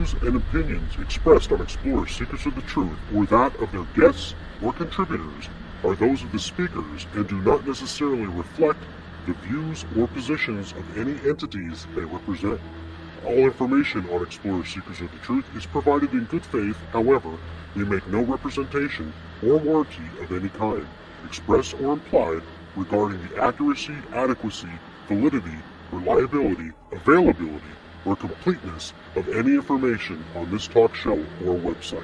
And opinions expressed on Xplorers Secrets of the Truth or that of their guests or contributors are those of the speakers and do not necessarily reflect the views or positions of any entities they represent. All information on Xplorers Secrets of the Truth is provided in good faith. However, we make no representation or warranty of any kind, express or implied, regarding the accuracy, adequacy, validity, reliability, availability, or completeness of any information on this talk show or website.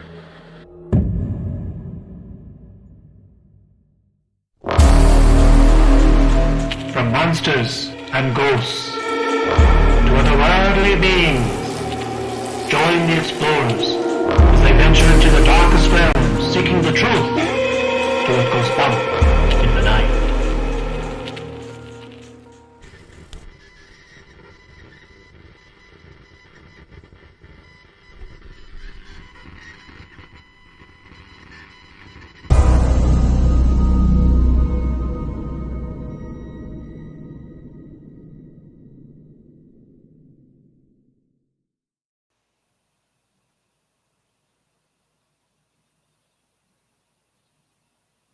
From monsters and ghosts to otherworldly beings, join the explorers as they venture into the darkest realms, seeking the truth to what goes bump in the night.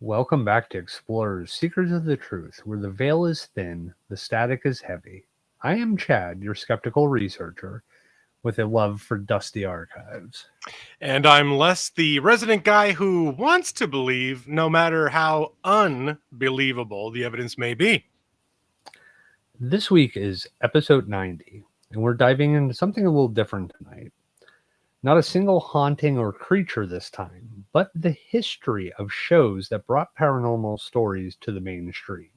Welcome back to Explorers Secrets of the Truth, where the veil is thin, the static is heavy. I am Chad, your skeptical researcher, with a love for dusty archives. And I'm Les, the resident guy who wants to believe, no matter how unbelievable the evidence may be. This week is episode 90, and we're diving into something a little different tonight. Not a single haunting or creature this time, but the history of shows that brought paranormal stories to the mainstream.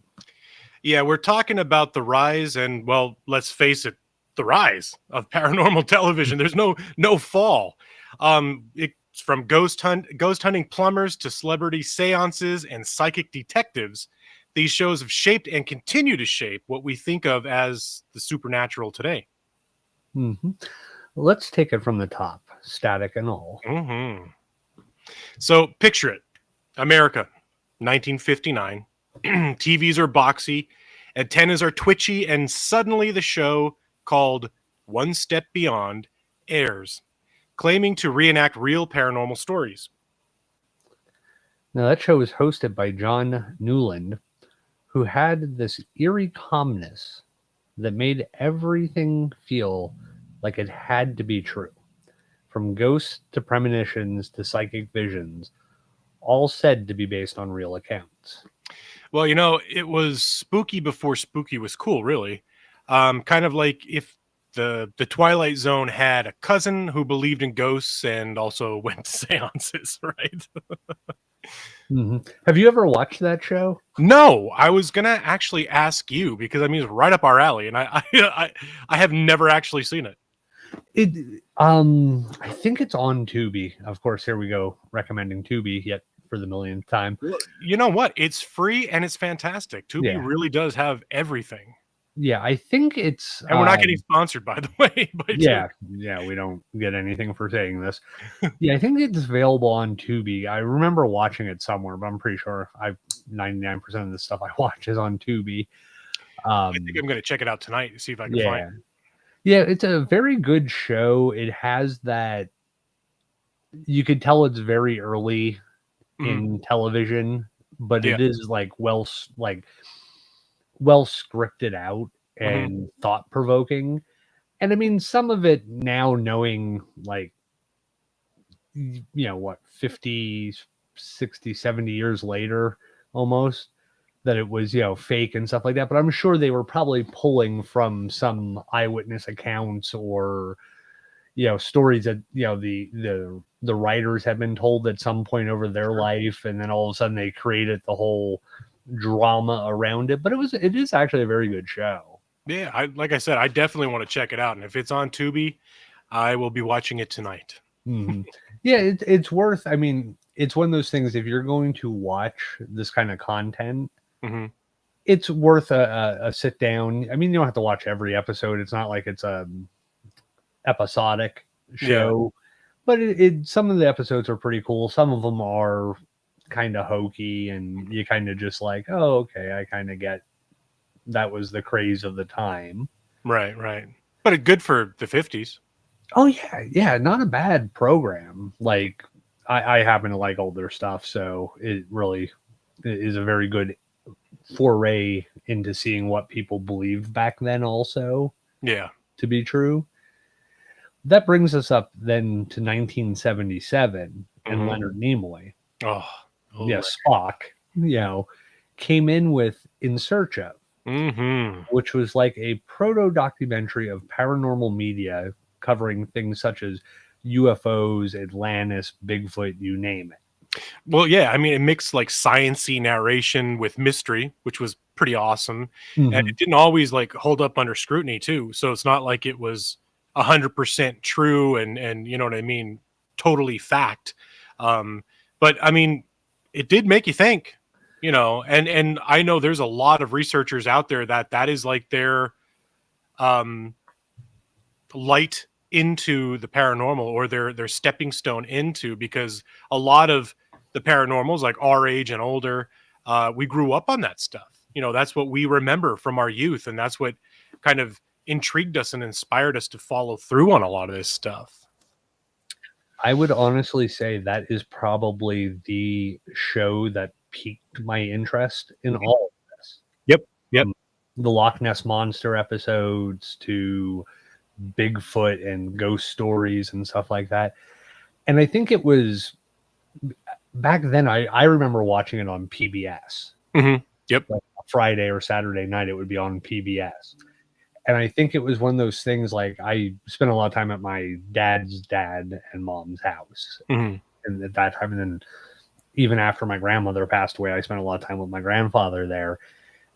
Yeah, we're talking about the rise and, well, let's face it, the rise of paranormal television. There's no fall. It's from ghost hunting plumbers to celebrity seances and psychic detectives. These shows have shaped and continue to shape what we think of as the supernatural today. Mm-hmm. Let's take it from the top, static and all. Mm-hmm. So picture it. America, 1959. TVs are boxy, antennas are twitchy, and suddenly the show called One Step Beyond airs, claiming to reenact real paranormal stories. Now, that show was hosted by John Newland, who had this eerie calmness that made everything feel like it had to be true. From ghosts to premonitions to psychic visions, all said to be based on real accounts. Well, it was spooky before spooky was cool, really. Kind of like if the Twilight Zone had a cousin who believed in ghosts and also went to seances, right? Mm-hmm. Have you ever watched that show? No, I was gonna actually ask you because it's right up our alley, and I have never actually seen it. I think it's on Tubi. Of course, here we go, recommending Tubi yet for the millionth time. Well, you know what? It's free and it's fantastic. Tubi really does have everything. Yeah, I think it's... And we're not getting sponsored, by the way. Yeah, we don't get anything for saying this. Yeah, I think it's available on Tubi. I remember watching it somewhere, but I'm pretty sure 99% of the stuff I watch is on Tubi. I think I'm going to check it out tonight to see if I can find it. Yeah, it's a very good show. It has that... You could tell it's very early in television, but it is well scripted out and thought provoking. And I mean, some of it now, knowing 50, 60, 70 years later almost, that it was, fake and stuff like that. But I'm sure they were probably pulling from some eyewitness accounts or, stories that, the writers have been told at some point over their life. And then all of a sudden they created the whole drama around it. But it is actually a very good show. Yeah, like I said, I definitely want to check it out. And if it's on Tubi, I will be watching it tonight. Mm-hmm. Yeah, it's worth... I mean, it's one of those things, if you're going to watch this kind of content, it's worth a sit down. I mean, you don't have to watch every episode. It's not like it's a episodic show, but some of the episodes are pretty cool. Some of them are kind of hokey, and you kind of just like, oh, okay, I kind of get that was the craze of the time. Right. But good for the 50s. Oh yeah, not a bad program. Like I happen to like older stuff, so it really is a very good foray into seeing what people believed back then also Yeah. to be true. That brings us up then to 1977 and Mhm. Leonard Nimoy. Oh. Yeah, Spock, came in with In Search of, Mm-hmm. which was like a proto documentary of paranormal media covering things such as UFOs, Atlantis, Bigfoot, you name it. Well, yeah, I mean, it mixed like science-y narration with mystery, which was pretty awesome. And Mhm. it didn't always like hold up under scrutiny too. So it's not like it was 100% true and you know what I mean, totally fact. Um, but I mean, it did make you think, and I know there's a lot of researchers out there that is like their um light into the paranormal, or their stepping stone into, because a lot of the paranormals, like our age and older, we grew up on that stuff. That's what we remember from our youth, and that's what kind of intrigued us and inspired us to follow through on a lot of this stuff. I would honestly say that is probably the show that piqued my interest in Mhm. all of this. Yep. Yep. From the Loch Ness Monster episodes to Bigfoot and ghost stories and stuff like that. And I think it was back then, I remember watching it on PBS. Hmm. Yep. Like Friday or Saturday night, it would be on PBS. And I think it was one of those things like I spent a lot of time at my dad's dad and mom's house. Hmm. And at that time, and then even after my grandmother passed away, I spent a lot of time with my grandfather there.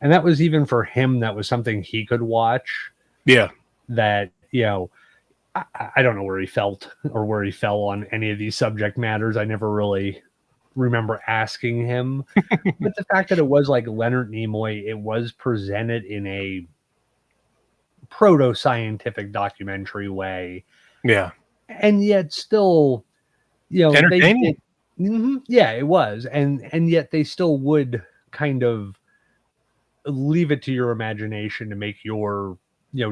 And that was even for him, that was something he could watch Yeah. that, I don't know where he felt or where he fell on any of these subject matters. I never really remember asking him. But the fact that it was like Leonard Nimoy, it was presented in a proto scientific documentary way, Yeah. and yet still, they Entertaining. did. Yeah, it was, and yet they still would kind of leave it to your imagination to make your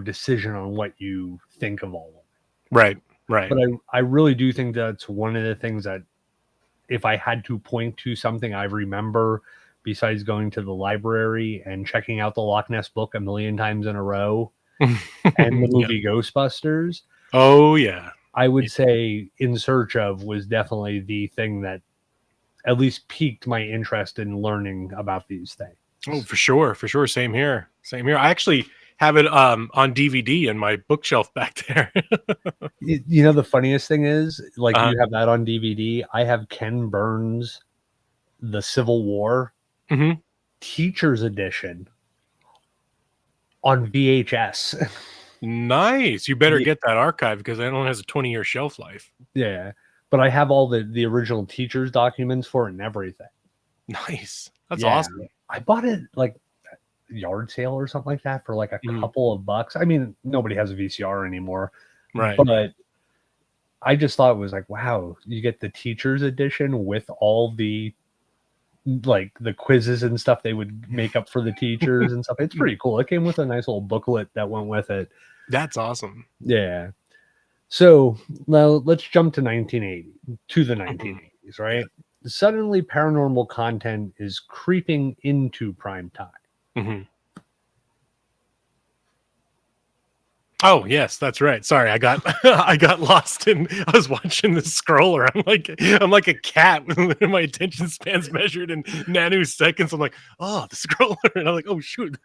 decision on what you think of all of it. Right. Right. But I really do think that's one of the things that, if I had to point to something I remember besides going to the library and checking out the Loch Ness book a million times in a row and the Yeah. movie Ghostbusters, Oh yeah. I would say In Search of was definitely the thing that at least piqued my interest in learning about these things. Oh, for sure, for sure. Same here. Same here. I actually have it on DVD in my bookshelf back there. The funniest thing is, like, Uh-huh. you have that on DVD. I have Ken Burns' The Civil War Mhm. Teacher's Edition on VHS. Nice. You better get that archive because that only has a 20-year shelf life. Yeah, but I have all the original teachers documents for it and everything. Nice. That's Yeah, awesome. I bought it like yard sale or something like that for like a Mhm. couple of bucks. I mean, nobody has a VCR anymore, Right. but I just thought it was like, wow, you get the teachers edition with all the like the quizzes and stuff they would make up for the teachers and stuff. It's pretty cool. It came with a nice little booklet that went with it. That's awesome. Yeah. So now let's jump to 1980, to the Mhm. 1980s, right? Suddenly, paranormal content is creeping into prime time. Mhm. Oh, yes, that's right. Sorry, I got I got lost in I was watching the scroller. I'm like a cat with my attention span's measured in nanoseconds. I'm like, "Oh, the scroller." And I'm like, "Oh, shoot."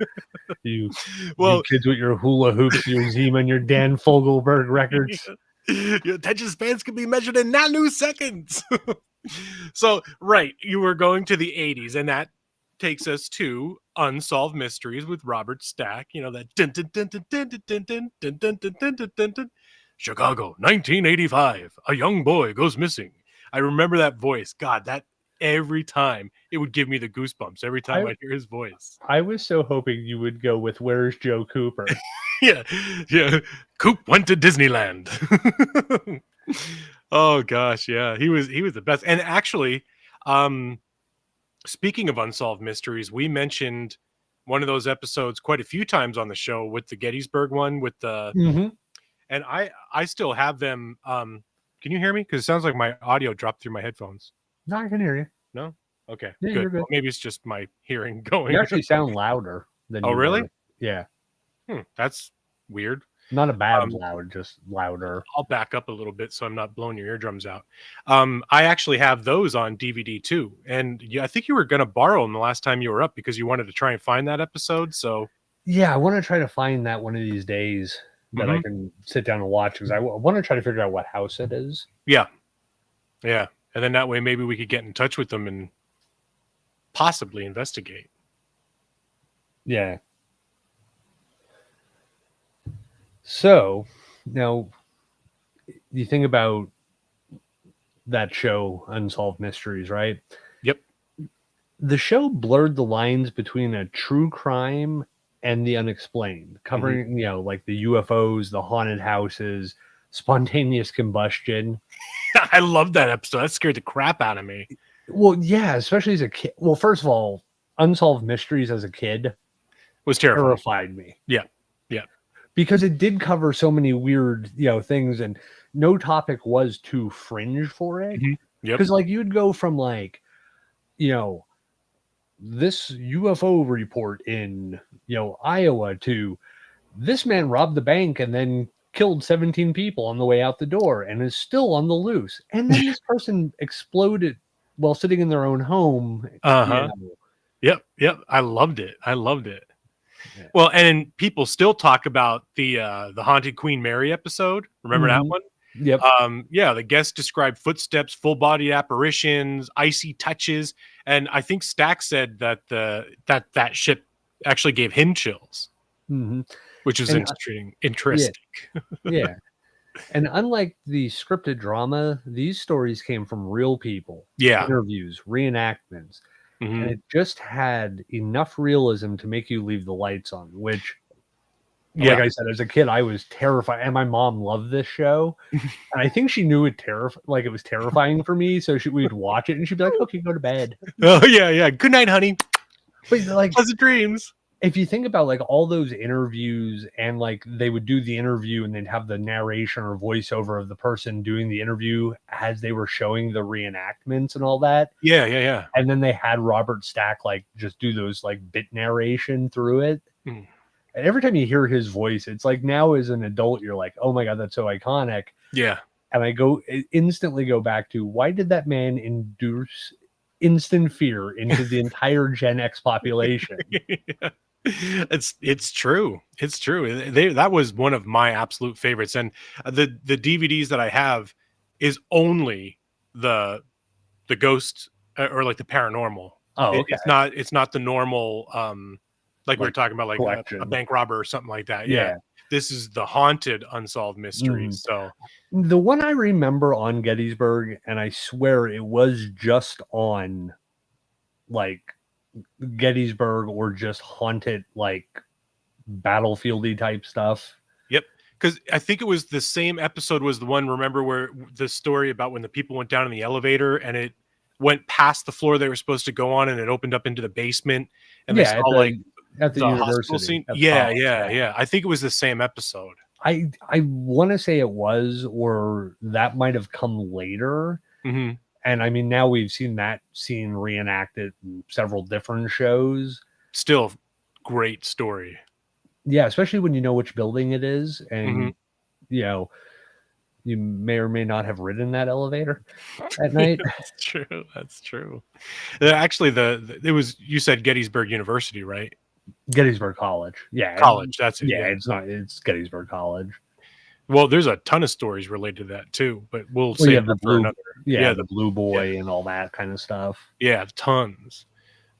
You Well, kids with your hula hoops, your Zima, and your Dan Fogelberg records. your attention spans can be measured in nanoseconds. So, right, you were going to the 80s, and that takes us to Unsolved Mysteries with Robert Stack. That dun, dun, dun, dun, dun, dun, dun, dun, dun, dun, dun, dun, dun, dun. Chicago, 1985. A young boy goes missing. I remember that voice. God, that every time it would give me the goosebumps every time I I hear his voice. I was so hoping you would go with "Where's Joe Cooper." Yeah, yeah. Coop went to Disneyland. Oh gosh, yeah. He was the best. And actually, um, speaking of unsolved mysteries, we mentioned one of those episodes quite a few times on the show with the Gettysburg one with the Mm-hmm. and I still have them. Can you hear me? Because it sounds like my audio dropped through my headphones. No, I can hear you. No? Okay, Yeah, good. you're good. Well, maybe it's just my hearing going. You actually sound louder than Oh, you really? were. Yeah. That's weird. Not a bad Um, loud, just louder. I'll back up a little bit so I'm not blowing your eardrums out. I actually have those on DVD too, and I think you were going to borrow them the last time you were up because you wanted to try and find that episode. So Yeah, I want to try to find that one of these days that I can sit down and watch because I want to try to figure out what house it is. yeah, and then that way maybe we could get in touch with them and possibly investigate. Yeah. So now you think about that show, Unsolved Mysteries, right? Yep. The show blurred the lines between a true crime and the unexplained, covering, like the UFOs, the haunted houses, spontaneous combustion. I love that episode. That scared the crap out of me. Well, yeah, especially as a kid. Well, first of all, Unsolved Mysteries as a kid Was terrifying. terrified me. Yeah. Because it did cover so many weird, things, and no topic was too fringe for it. Yep. Because like you'd go from like, this UFO report in, Iowa to this man robbed the bank and then killed 17 people on the way out the door and is still on the loose. And then this person exploded while sitting in their own home. Yep. I loved it. Yeah. Well, and people still talk about the haunted Queen Mary episode. Remember that one? Yep. The guest described footsteps, full body apparitions, icy touches, and I think Stack said that that ship actually gave him chills, which was interesting. Yeah. And unlike the scripted drama, these stories came from real people. Yeah. Interviews, reenactments. And it just had enough realism to make you leave the lights on, which, like I said, as a kid, I was terrified. And my mom loved this show. And I think she knew it was terrifying for me. So we'd watch it and she'd be like, okay, go to bed. Oh, yeah. Good night, honey. But like, pleasant dreams. If you think about like all those interviews and like they would do the interview and they'd have the narration or voiceover of the person doing the interview as they were showing the reenactments and all that. Yeah. And then they had Robert Stack like just do those like bit narration through it. And every time you hear his voice, it's like now as an adult, you're like, oh my God, that's so iconic. Yeah. And I instantly go back to why did that man induce instant fear into the entire Gen X population? It's true. That was one of my absolute favorites, and the DVDs that I have is only the ghost or like the paranormal. Oh, okay. It's not the normal like we were talking about, like a bank robber or something like that. Yeah. This is the haunted Unsolved Mysteries. So the one I remember on Gettysburg, and I swear it was just on like Gettysburg or just haunted like battlefieldy type stuff. Yep. Because I think it was the same episode was the one, remember, where the story about when the people went down in the elevator and it went past the floor they were supposed to go on and it opened up into the basement and they saw at the university scene. Yeah. I think it was the same episode. I want to say it was, or that might have come later. And I mean, now we've seen that scene reenacted in several different shows. Still great story. Yeah, especially when you know which building it is. And, you may or may not have ridden that elevator at night. That's true. Actually, you said Gettysburg University, right? Gettysburg College. Yeah. College, that's it. Yeah, it's Gettysburg College. Well, there's a ton of stories related to that too, but we'll save that for another. Yeah, the Blue Boy and all that kind of stuff. Yeah, tons.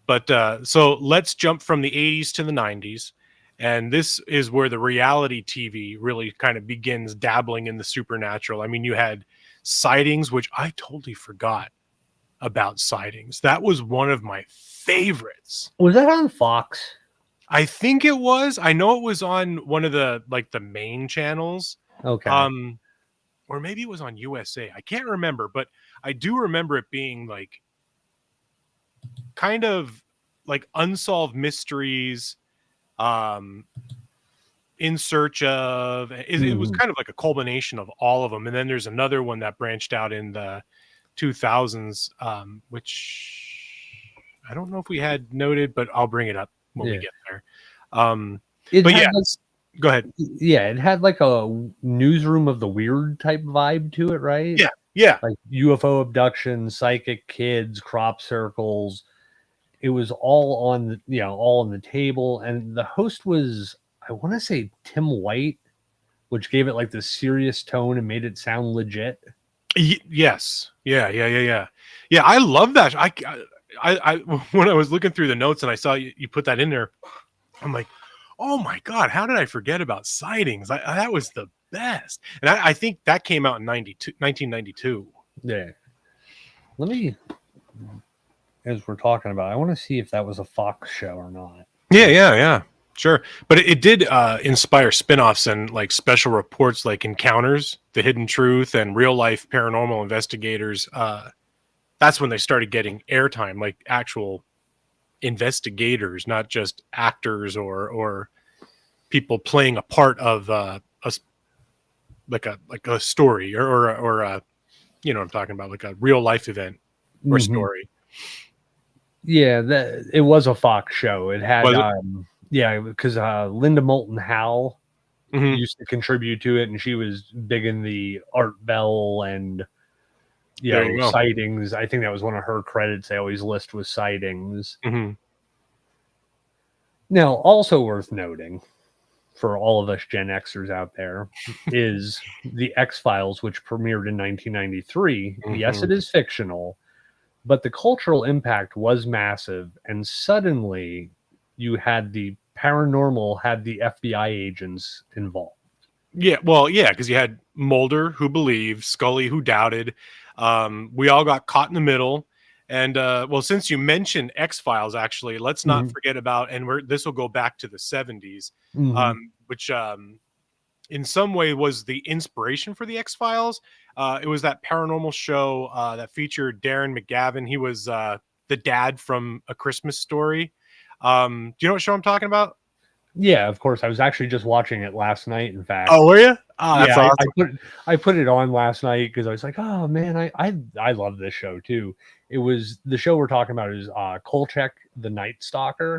But so let's jump from the 80s to the 90s. And this is where the reality TV really kind of begins dabbling in the supernatural. I mean, you had Sightings, which I totally forgot about Sightings. That was one of my favorites. Was that on Fox? I think it was. I know it was on one of the main channels. Okay. Or maybe it was on USA. I can't remember, but I do remember it being like kind of like unsolved mysteries. In Search of. It was kind of like a culmination of all of them, and then there's another one that branched out in the 2000s, which I don't know if we had noted, but I'll bring it up when we get there. But yeah, go ahead. Yeah, it had like a Newsroom of the Weird type vibe to it, right? Yeah. Like UFO abductions, psychic kids, crop circles. It was all on, all on the table. And the host was, I want to say, Tim White, which gave it like this serious tone and made it sound legit. Yes. Yeah. I love that. I when I was looking through the notes and I saw you put that in there, I'm like, oh my God, how did I forget about Sightings? That was the best. And I think that came out in 1992. Yeah. Let me, as we're talking about, I want to see if that was a Fox show or not. Yeah. Sure. But it did inspire spinoffs and like special reports like Encounters, The Hidden Truth, and Real Life Paranormal Investigators. That's when they started getting airtime, like actual investigators, not just actors or people playing a part of a story or you know what I'm talking about, like a real life event or story. Yeah, it was a Fox show. It had because Linda Moulton Howe used to contribute to it, and she was big in the Art Bell and Sightings. I think that was one of her credits they always list was Sightings. Now, also worth noting for all of us Gen Xers out there is the X-Files, which premiered in 1993. Yes, it is fictional, but the cultural impact was massive, and suddenly you had the paranormal, had the FBI agents involved. Yeah, well, yeah, because you had Mulder who believed, Scully who doubted. We all got caught in the middle. And well, since you mentioned X-Files, actually, let's not forget about, and this will go back to the 70s, which in some way was the inspiration for the X-Files. It was that paranormal show that featured Darren McGavin. He was the dad from A Christmas Story. Do you know what show I'm talking about? Yeah, of course. I was actually just watching it last night, in fact. Oh, were you? Oh, that's awesome. I put it on last night because I was like, oh man, I love this show too. It was the show we're talking about is Kolchak the Night Stalker.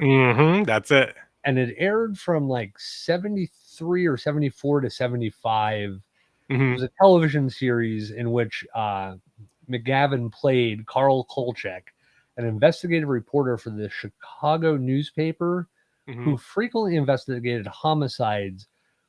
That's it. And it aired from like 73 or 74 to 75. It was a television series in which McGavin played Carl Kolchak, an investigative reporter for the Chicago newspaper who frequently investigated homicides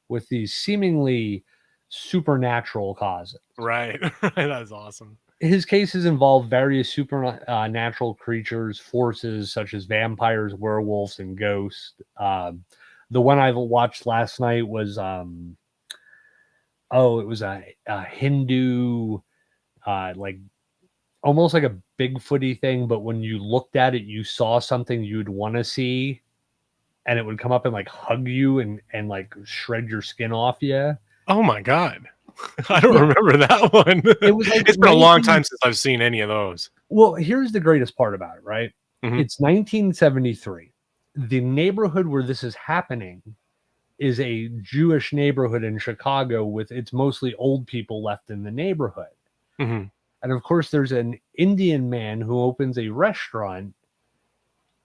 with these seemingly supernatural causes. Right. That's awesome. His cases involve various supernatural creatures, forces such as vampires, werewolves, and ghosts. The one I watched last night was, it was a Hindu, like almost like a Bigfooty thing, but when you looked at it, you saw something you'd want to see, and it would come up and like hug you and like shred your skin off you. Oh my God. I don't remember that one. It's been a long time since I've seen any of those. Well, here's the greatest part about it, right? It's 1973. The neighborhood where this is happening is a Jewish neighborhood in Chicago with it's mostly old people left in the neighborhood. And of course, there's an Indian man who opens a restaurant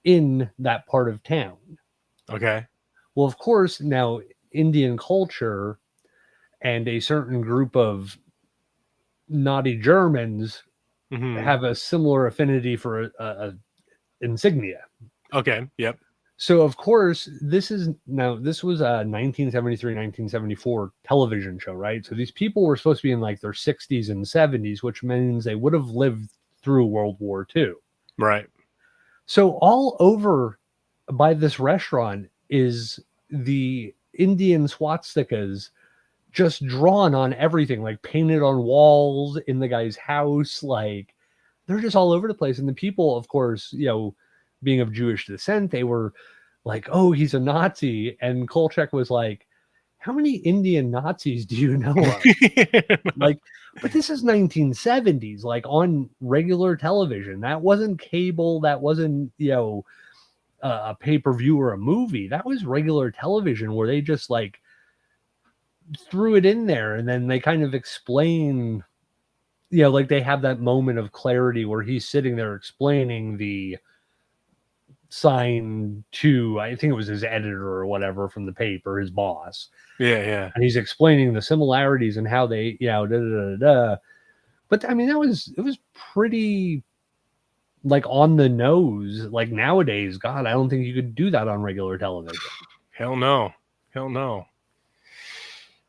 in that part of town. Okay. Well, of course, now Indian culture and a certain group of naughty Germans have a similar affinity for a insignia. Okay. Yep. So, of course, this was a 1973, 1974 television show, right? So these people were supposed to be in like their 60s and 70s, which means they would have lived through World War II. Right. So all over by this restaurant is the Indian swastikas just drawn on everything, like painted on walls in the guy's house. Like they're just all over the place. And the people, of course, being of Jewish descent, they were like, oh, he's a Nazi. And Kolchak was like, how many Indian Nazis do you know of? Like, but this is 1970s, like on regular television. That wasn't cable. That wasn't, a pay-per-view or a movie. That was regular television where they just like threw it in there, and then they kind of explain, you know, like they have that moment of clarity where he's sitting there explaining the sign to, I think it was his editor or whatever from the paper, his boss. Yeah. And he's explaining the similarities and how they, you know, But I mean, it was pretty like on the nose. Like nowadays, God, I don't think you could do that on regular television. Hell no.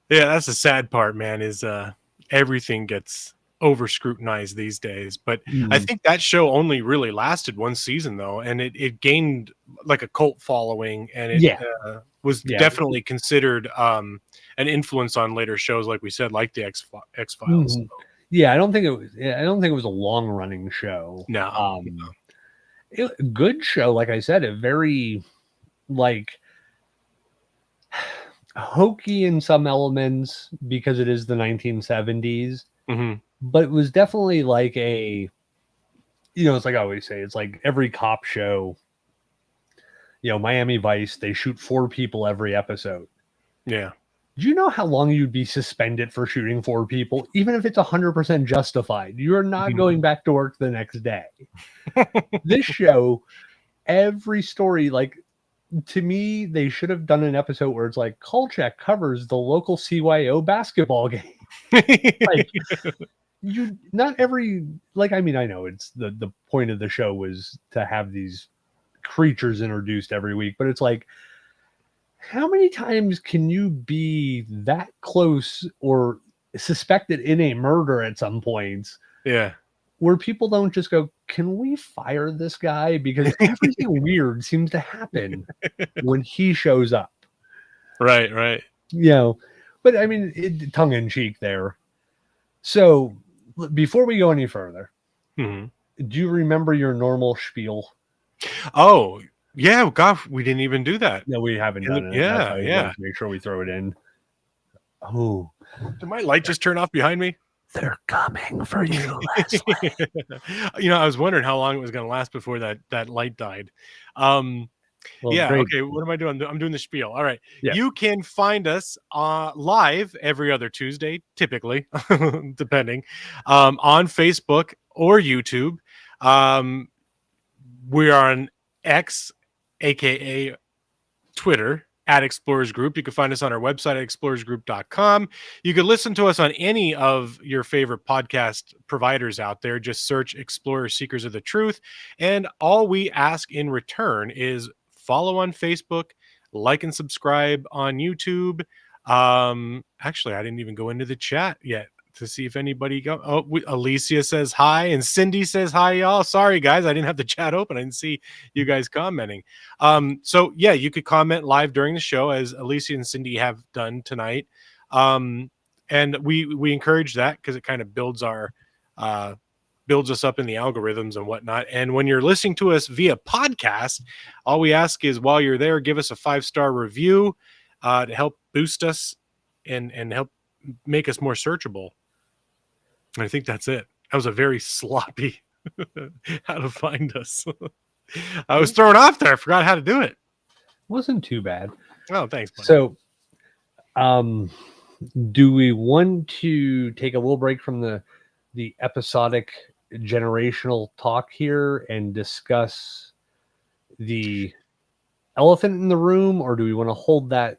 Yeah, that's the sad part, man, is everything gets over scrutinized these days. But I think that show only really lasted one season though, and it gained like a cult following, and it was definitely considered an influence on later shows, like we said, like the X-Files. Yeah, I don't think it was a long running show. No. Good show, like I said, a very like hokey in some elements because it is the 1970s, but it was definitely like a, you know, it's like I always say, it's like every cop show, you know, Miami Vice, they shoot 4 people every episode. Yeah. Do you know how long you'd be suspended for shooting 4 people? Even if it's 100% justified, you're not going back to work the next day. This show, every story, like, to me, they should have done an episode where it's like, Kolchak covers the local CYO basketball game. Like, you, not every, like, I mean, I know it's the point of the show was to have these creatures introduced every week, but it's like, how many times can you be that close or suspected in a murder at some points? Yeah. Where people don't just go, can we fire this guy? Because everything weird seems to happen when he shows up. Right. You know, but I mean, tongue in cheek there. So before we go any further, do you remember your normal spiel? Oh, yeah. Gosh, we didn't even do that. No, we haven't done it. Yeah. Make sure we throw it in. Oh, did my light just turn off behind me? They're coming for you, Leslie. You know, I was wondering how long it was going to last before that light died. Well, yeah. great. Okay. What am I doing? I'm doing the spiel. All right. Yeah. You can find us live every other Tuesday, typically, depending, on Facebook or YouTube. We are on X, aka Twitter, at Explorers Group. You can find us on our website at explorersgroup.com. You can listen to us on any of your favorite podcast providers out there. Just search Explorers Seekers of the Truth. And all we ask in return is follow on Facebook, like and subscribe on YouTube. Actually, I didn't even go into the chat yet to see if anybody Alicia says hi and Cindy says hi, y'all. Sorry guys, I didn't have the chat open. I didn't see you guys commenting. So yeah, you could comment live during the show, as Alicia and Cindy have done tonight. And we encourage that because it kind of builds us up in the algorithms and whatnot. And when you're listening to us via podcast, all we ask is while you're there, give us a 5-star review to help boost us and help make us more searchable. I think that's it. That was a very sloppy how to find us. I was thrown off there. I forgot how to do it. Wasn't too bad. Oh, thanks, buddy. So, do we want to take a little break from the episodic generational talk here and discuss the elephant in the room, or do we want to hold that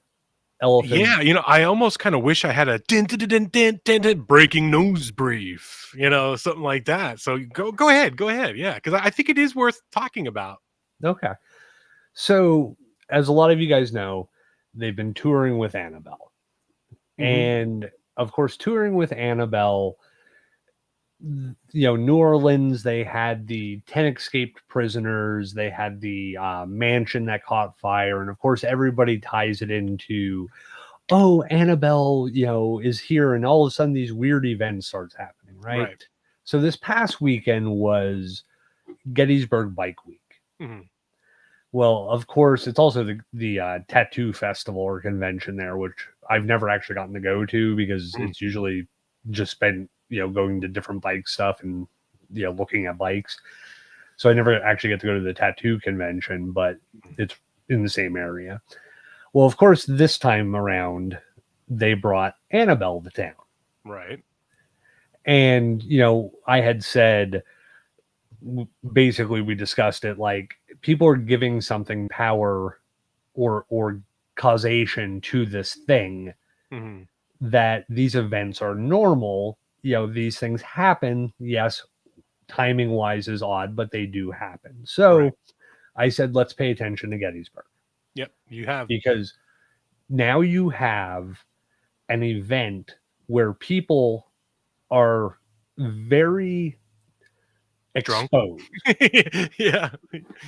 elephant? Yeah, you know, I almost kind of wish I had a breaking news brief, you know, something like that. So go ahead. Yeah, because I think it is worth talking about. Okay. So, as a lot of you guys know, they've been touring with Annabelle. And of course, touring with Annabelle, you know, New Orleans, they had the 10 escaped prisoners, they had the mansion that caught fire, and of course everybody ties it into, oh, Annabelle, you know, is here, and all of a sudden these weird events starts happening, right? So this past weekend was Gettysburg Bike Week. Well, of course, it's also the tattoo festival or convention there, which I've never actually gotten to go to because it's usually just been, you know, going to different bike stuff and, you know, looking at bikes. So I never actually get to go to the tattoo convention, but it's in the same area. Well, of course, this time around, they brought Annabelle to town. Right. And, I had said, basically, we discussed it like people are giving something power or causation to this thing, Mm-hmm. that these events are normal. These things happen. Yes, timing wise is odd, but they do happen. So Right. I said, let's pay attention to Gettysburg, Yep. You have. because now you have an event where people are very Drunk. exposed. Yeah.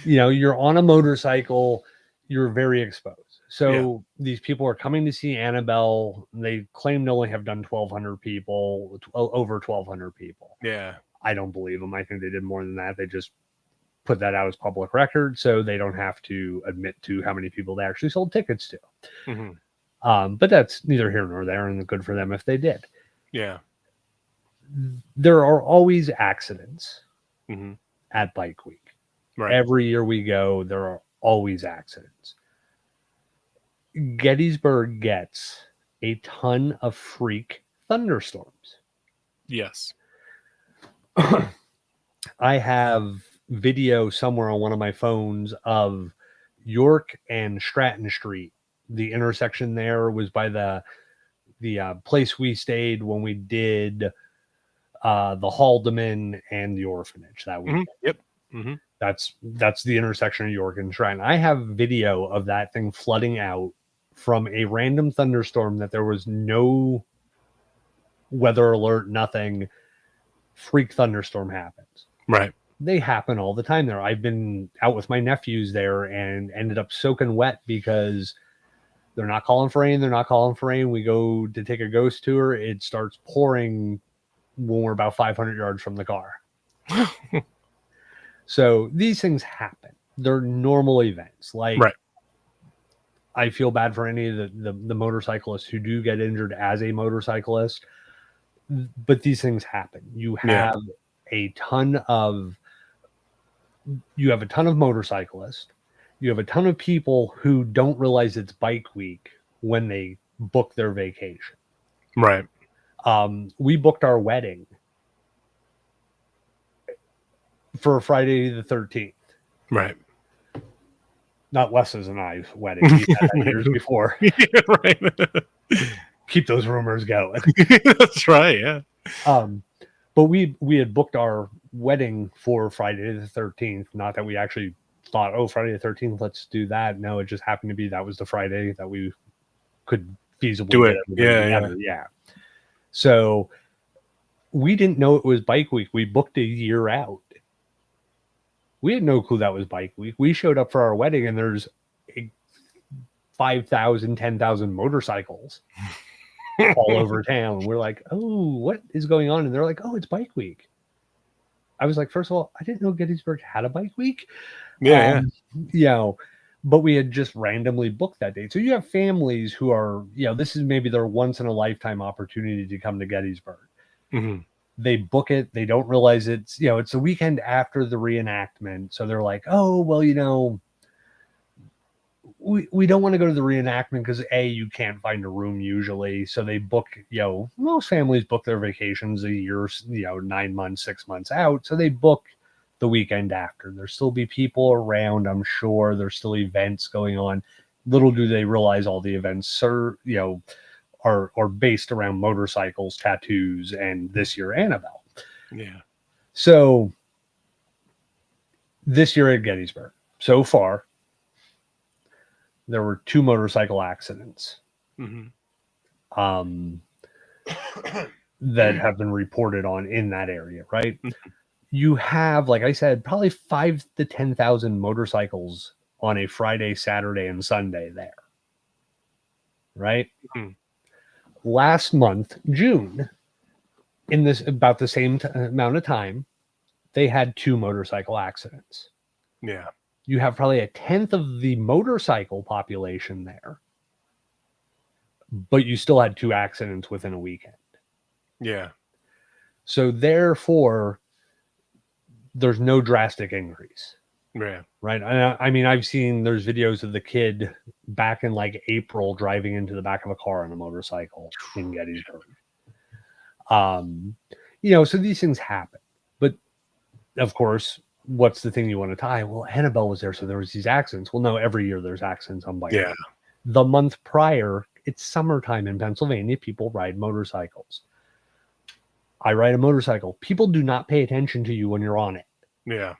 You're on a motorcycle, you're very exposed. So Yeah. these people are coming to see Annabelle. They claim to only have done 1,200 people, over 1,200 people. Yeah. I don't believe them. I think they did more than that. They just put that out as public record so they don't have to admit to how many people they actually sold tickets to. Mm-hmm. But that's neither here nor there, and good for them if they did. Yeah. There are always accidents Mm-hmm. at Bike Week. Right. Every year we go, there are always accidents. Gettysburg gets a ton of freak thunderstorms. Yes. I have video somewhere on one of my phones of York and Stratton Street. The intersection there was by the place we stayed when we did the Haldeman and the orphanage that weekend. Mm-hmm. Yep. Mm-hmm. That's the intersection of York and Stratton. I have video of that thing flooding out from a random thunderstorm that there was no weather alert, nothing. Freak thunderstorm happens. Right. They happen all the time there. I've been out with my nephews there and ended up soaking wet because they're not calling for rain. They're not calling for rain. We go to take a ghost tour. It starts pouring when we're about 500 yards from the car. So these things happen. They're normal events. Like, right. I feel bad for any of the motorcyclists who do get injured as a motorcyclist, but these things happen. You have a ton of motorcyclists. You have a ton of people who don't realize it's Bike Week when they book their vacation. Right. We booked our wedding for Friday the 13th. Right. Not Wes's and I's wedding. We had that years before. Yeah, right. Keep those rumors going. That's right. Yeah. But we had booked our wedding for Friday the 13th. Not that we actually thought, oh, Friday the 13th, let's do that. No, it just happened to be that was the Friday that we could feasibly do it. Yeah. So we didn't know it was Bike Week. We booked a year out. We had no clue that was Bike Week. We showed up for our wedding and there's 5,000, 10,000 motorcycles all over town. We're like, oh, what is going on? And they're like, oh, it's Bike Week. I was like, first of all, I didn't know Gettysburg had a Bike Week. But we had just randomly booked that date. So you have families who are, this is maybe their once in a lifetime opportunity to come to Gettysburg. Mm-hmm. They book it. They don't realize it's the weekend after the reenactment. So they're like, oh, well, we don't want to go to the reenactment because you can't find a room usually. So they book, most families book their vacations a year, 9 months, 6 months out. So they book the weekend after. There'll still be people around. I'm sure there's still events going on. Little do they realize all the events are based around motorcycles, tattoos, and this year Annabelle. Yeah. So this year at Gettysburg, so far, there were 2 motorcycle accidents that have been reported on in that area, right? Mm-hmm. You have, like I said, probably 5,000 to 10,000 motorcycles on a Friday, Saturday, and Sunday there, right? Mm-hmm. Last month, June, in this about the same amount of time, they had 2 motorcycle accidents. Yeah. You have probably a tenth of the motorcycle population there, but you still had 2 accidents within a weekend. Yeah. So therefore, there's no drastic increase. Yeah. Right. I mean, I've seen there's videos of the kid back in like April driving into the back of a car on a motorcycle in Gettysburg. So these things happen. But of course, what's the thing you want to tie? Well, Annabelle was there, so there was these accidents. Well, no, every year there's accidents on bikes. Yeah. The month prior, it's summertime in Pennsylvania. People ride motorcycles. I ride a motorcycle. People do not pay attention to you when you're on it. Yeah.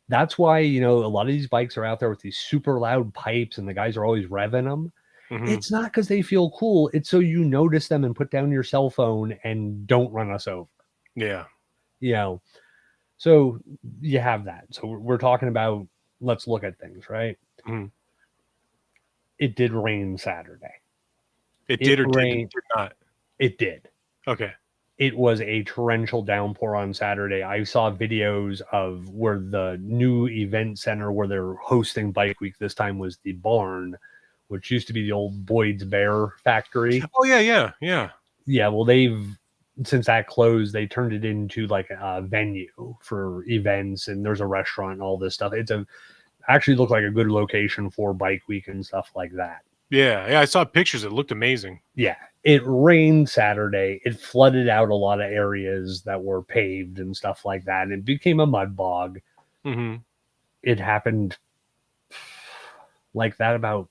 That's why, a lot of these bikes are out there with these super loud pipes and the guys are always revving them. Mhm. It's not because they feel cool. It's so you notice them and put down your cell phone and don't run us over. Yeah. So you have that. So we're talking about, let's look at things, right? Mhm. It did rain Saturday. It did or did not? It did. Okay. It was a torrential downpour on Saturday. I saw videos of where the new event center where they're hosting Bike Week this time was the barn, which used to be the old Boyd's Bear factory. Oh, yeah. Yeah, well, since that closed, they turned it into like a venue for events, and there's a restaurant and all this stuff. Actually looked like a good location for Bike Week and stuff like that. Yeah, I saw pictures. It looked amazing. Yeah, it rained Saturday. It flooded out a lot of areas that were paved and stuff like that, and it became a mud bog. Mm-hmm. It happened like that about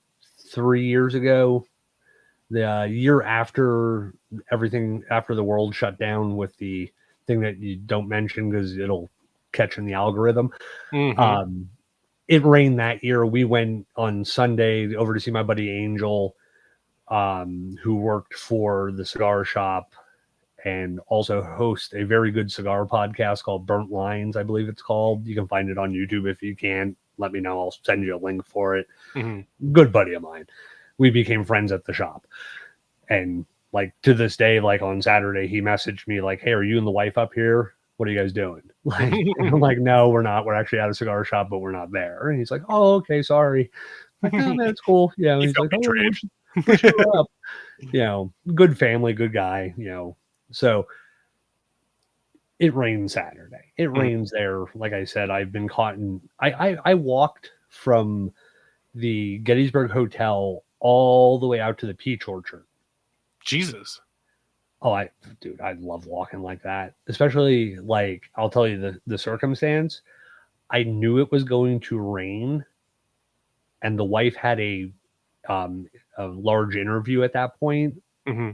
3 years ago. The year after the world shut down with the thing that you don't mention because it'll catch in the algorithm. Mm-hmm. It rained that year. We went on Sunday over to see my buddy Angel, who worked for the cigar shop and also hosts a very good cigar podcast called Burnt Lines, I believe it's called. You can find it on YouTube. If you can't, let me know. I'll send you a link for it. Mm-hmm. Good buddy of mine. We became friends at the shop. And like to this day, like on Saturday, he messaged me like, "Hey, are you and the wife up here? What are you guys doing?" Like, I'm like, "No, we're not. We're actually at a cigar shop, but we're not there." And he's like, "Oh, okay, sorry." I'm like, "Oh man, it's cool." Yeah. He's like, "Oh, we should go up." Good family, good guy. So it rained Saturday. It rains there. Like I said, I've been caught in. I walked from the Gettysburg Hotel all the way out to the Peach Orchard. Jesus. Oh, I love walking like that. Especially like I'll tell you the circumstance. I knew it was going to rain, and the wife had a large interview at that point. Mm-hmm.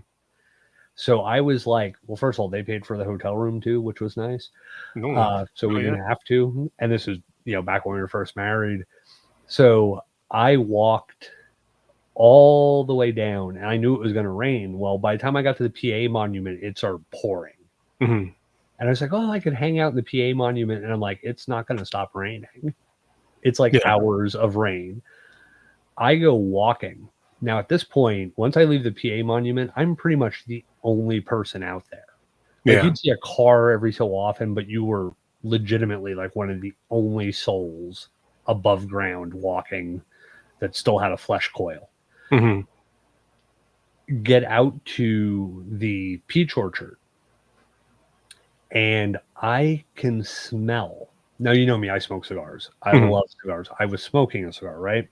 So I was like, well, first of all, they paid for the hotel room too, which was nice. So we didn't have to. And this was, back when we were first married. So I walked all the way down and I knew it was going to rain. Well, by the time I got to the PA monument, it started pouring. Mm-hmm. And I was like, oh, I could hang out in the PA monument. And I'm like, it's not going to stop raining. It's like hours of rain. I go walking. Now, at this point, once I leave the PA monument, I'm pretty much the only person out there. Like, you'd see a car every so often, but you were legitimately like one of the only souls above ground walking that still had a flesh coil. Mm-hmm. Get out to the Peach Orchard, and I can smell. Now, you know me, I smoke cigars. I love cigars. I was smoking a cigar, right?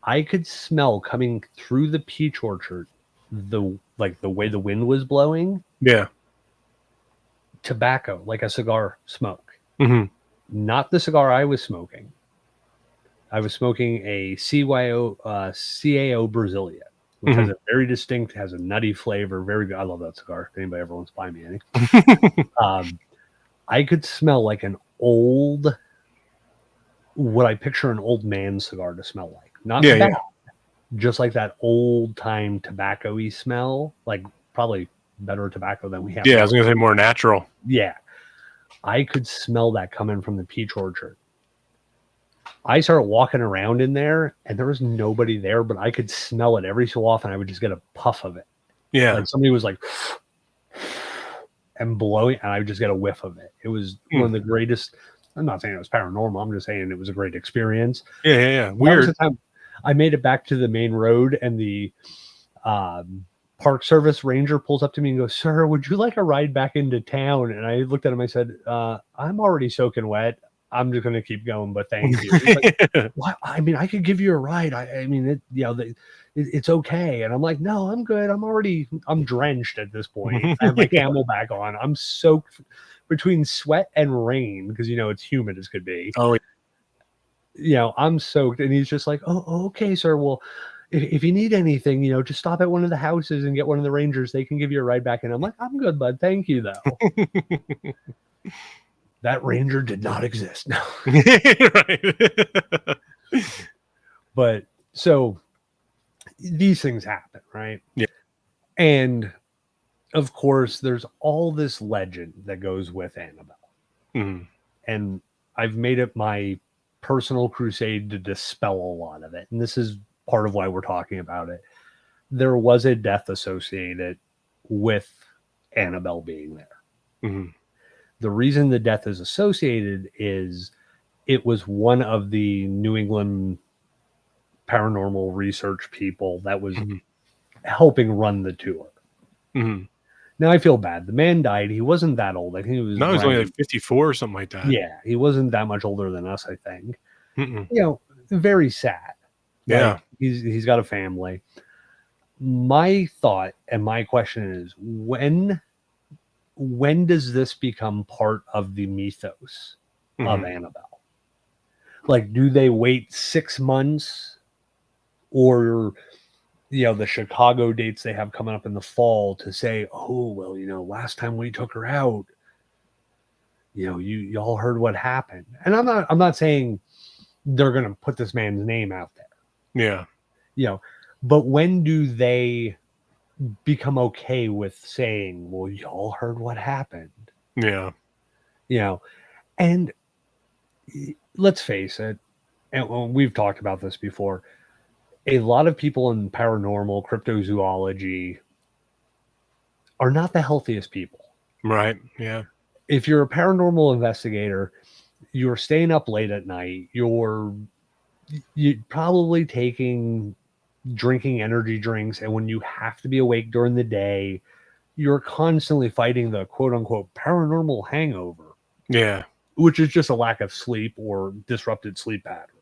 I could smell coming through the Peach Orchard, the way the wind was blowing. Yeah. Tobacco, like a cigar smoke. Mm-hmm. Not the cigar I was smoking. I was smoking a CAO Brasilia, which has a very distinct, has a nutty flavor. Very good. I love that cigar. If anybody ever wants to buy me any. I could smell like an old, what I picture an old man cigar to smell like. Not bad, just like that old time tobacco-y smell, like probably better tobacco than we have. Yeah, I was going to say more natural. Yeah. I could smell that coming from the Peach Orchard. I started walking around in there and there was nobody there, but I could smell it every so often. I would just get a puff of it. Yeah. Like somebody was like, and blowing, and I would just get a whiff of it. It was one of the greatest. I'm not saying it was paranormal. I'm just saying it was a great experience. Yeah. Weird. The time I made it back to the main road, and the Park Service ranger pulls up to me and goes, "Sir, would you like a ride back into town?" And I looked at him. I said, "I'm already soaking wet. I'm just going to keep going, but thank you. He's like, what? I mean, I could give you a ride. I mean, it's okay. And I'm like, no, I'm good. I'm drenched at this point. I have my Camelback on. I'm soaked between sweat and rain because, it's humid as could be. Oh, I'm soaked. And he's just like, oh, okay, sir. Well, if you need anything, just stop at one of the houses and get one of the Rangers. They can give you a ride back. And I'm like, I'm good, bud. Thank you, though. That Ranger did not exist. No. Right. But so these things happen, right? Yeah. And of course, there's all this legend that goes with Annabelle. Mm. And I've made it my personal crusade to dispel a lot of it. And this is part of why we're talking about it. There was a death associated with Annabelle being there. Mm-hmm. The reason the death is associated is it was one of the New England paranormal research people that was helping run the tour. Mm-hmm. Now I feel bad. The man died. He wasn't that old. I think he was. No, he was only like 54 or something like that. Yeah, he wasn't that much older than us, I think. Mm-mm. Very sad. Yeah. Like, he's got a family. My thought and my question is when does this become part of the mythos of Annabelle? Like, do they wait 6 months, or the Chicago dates they have coming up in the fall to say, oh, well, last time we took her out, you all heard what happened. And I'm not saying they're going to put this man's name out there. Yeah. But when do they become okay with saying, well, y'all heard what happened? Yeah. And let's face it, and we've talked about this before, a lot of people in paranormal cryptozoology are not the healthiest people. Right. Yeah. If you're a paranormal investigator, you're staying up late at night, you're probably drinking energy drinks, and when you have to be awake during the day, you're constantly fighting the quote-unquote paranormal hangover. Yeah. Which is just a lack of sleep or disrupted sleep pattern.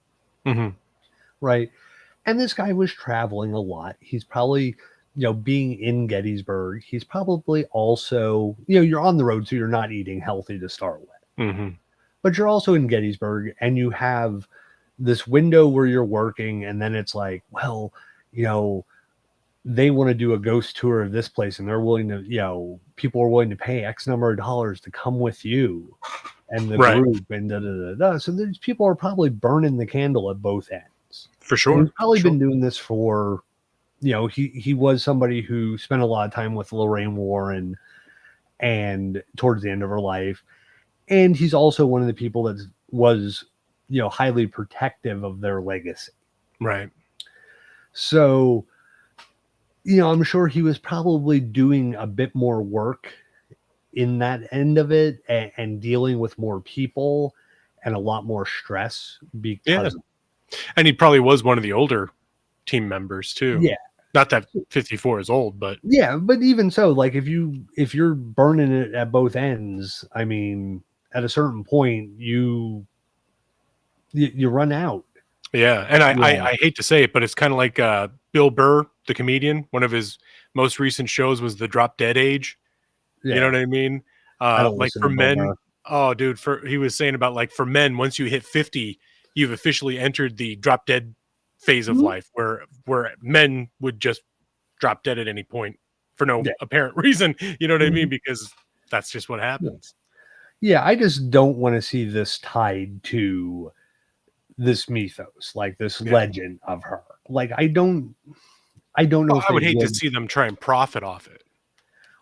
Mm-hmm. Right? And this guy was traveling a lot. He's probably, being in Gettysburg, he's probably also, you're on the road, so you're not eating healthy to start with. Mm-hmm. But you're also in Gettysburg, and you have this window where you're working, and then it's like, well, they want to do a ghost tour of this place, and they're willing to, people are willing to pay X number of dollars to come with you and the group, and da-da-da-da. So these people are probably burning the candle at both ends. For sure. And he's probably been doing this for, he was somebody who spent a lot of time with Lorraine Warren and towards the end of her life. And he's also one of the people that was, highly protective of their legacy. Right. So, I'm sure he was probably doing a bit more work in that end of it and dealing with more people and a lot more stress because. And he probably was one of the older team members too. Yeah. Not that 54 is old, but yeah, but even so, like if you're burning it at both ends, I mean, at a certain point you run out. Yeah. And I hate to say it, but it's kind of like Bill Burr, the comedian. One of his most recent shows was the Drop Dead Age. Yeah. You know what I mean? Like for men, he was saying about like for men, once you hit 50, you've officially entered the drop dead phase of life where men would just drop dead at any point for no apparent reason. You know what I mean? Because that's just what happens. Yeah. I just don't want to see this tied to this mythos, like this legend of her. Like, I don't know. I would hate to see them try and profit off it.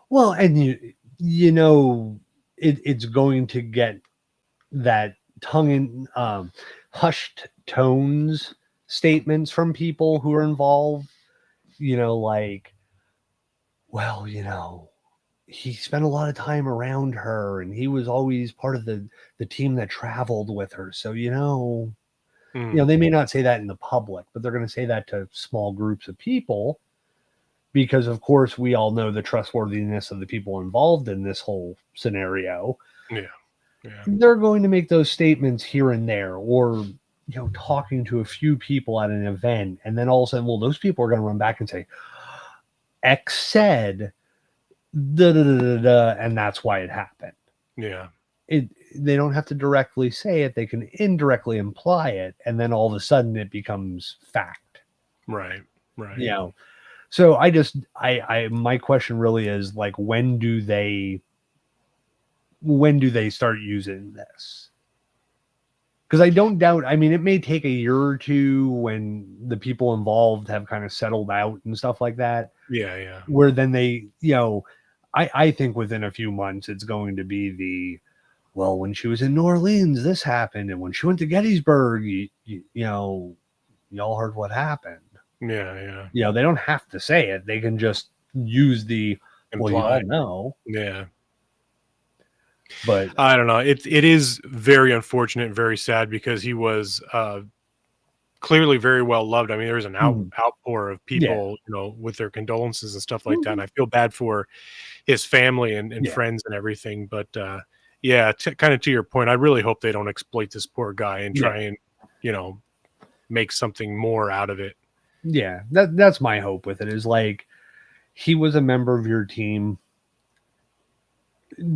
Well, and it's going to get that hushed tones statements from people who are involved, like, well, he spent a lot of time around her and he was always part of the team that traveled with her. So, they may not say that in the public, but they're going to say that to small groups of people because, of course, we all know the trustworthiness of the people involved in this whole scenario. Yeah. Yeah. they're going to make those statements here and there, or talking to a few people at an event, and then all of a sudden, well, those people are going to run back and say, X said, da, da, da, da, da, and that's why it happened. Yeah. They don't have to directly say it; they can indirectly imply it, and then all of a sudden, it becomes fact. Right. Right. So my question really is, like, when do they start using this? Because I don't doubt, I mean, it may take a year or two when the people involved have kind of settled out and stuff like that, Yeah. Yeah. where then they, I think within a few months, it's going to be well, when she was in New Orleans, this happened. And when she went to Gettysburg, y'all heard what happened. Yeah. Yeah. They don't have to say it. They can just use the, well, Imply. y'all know. Yeah. But I don't know. It is very unfortunate and very sad because he was clearly very well loved. I mean, there was an outpour of people, with their condolences and stuff like that. And I feel bad for his family and friends and everything. But kind of to your point, I really hope they don't exploit this poor guy and try and, make something more out of it. Yeah, that's my hope with it, is like, he was a member of your team.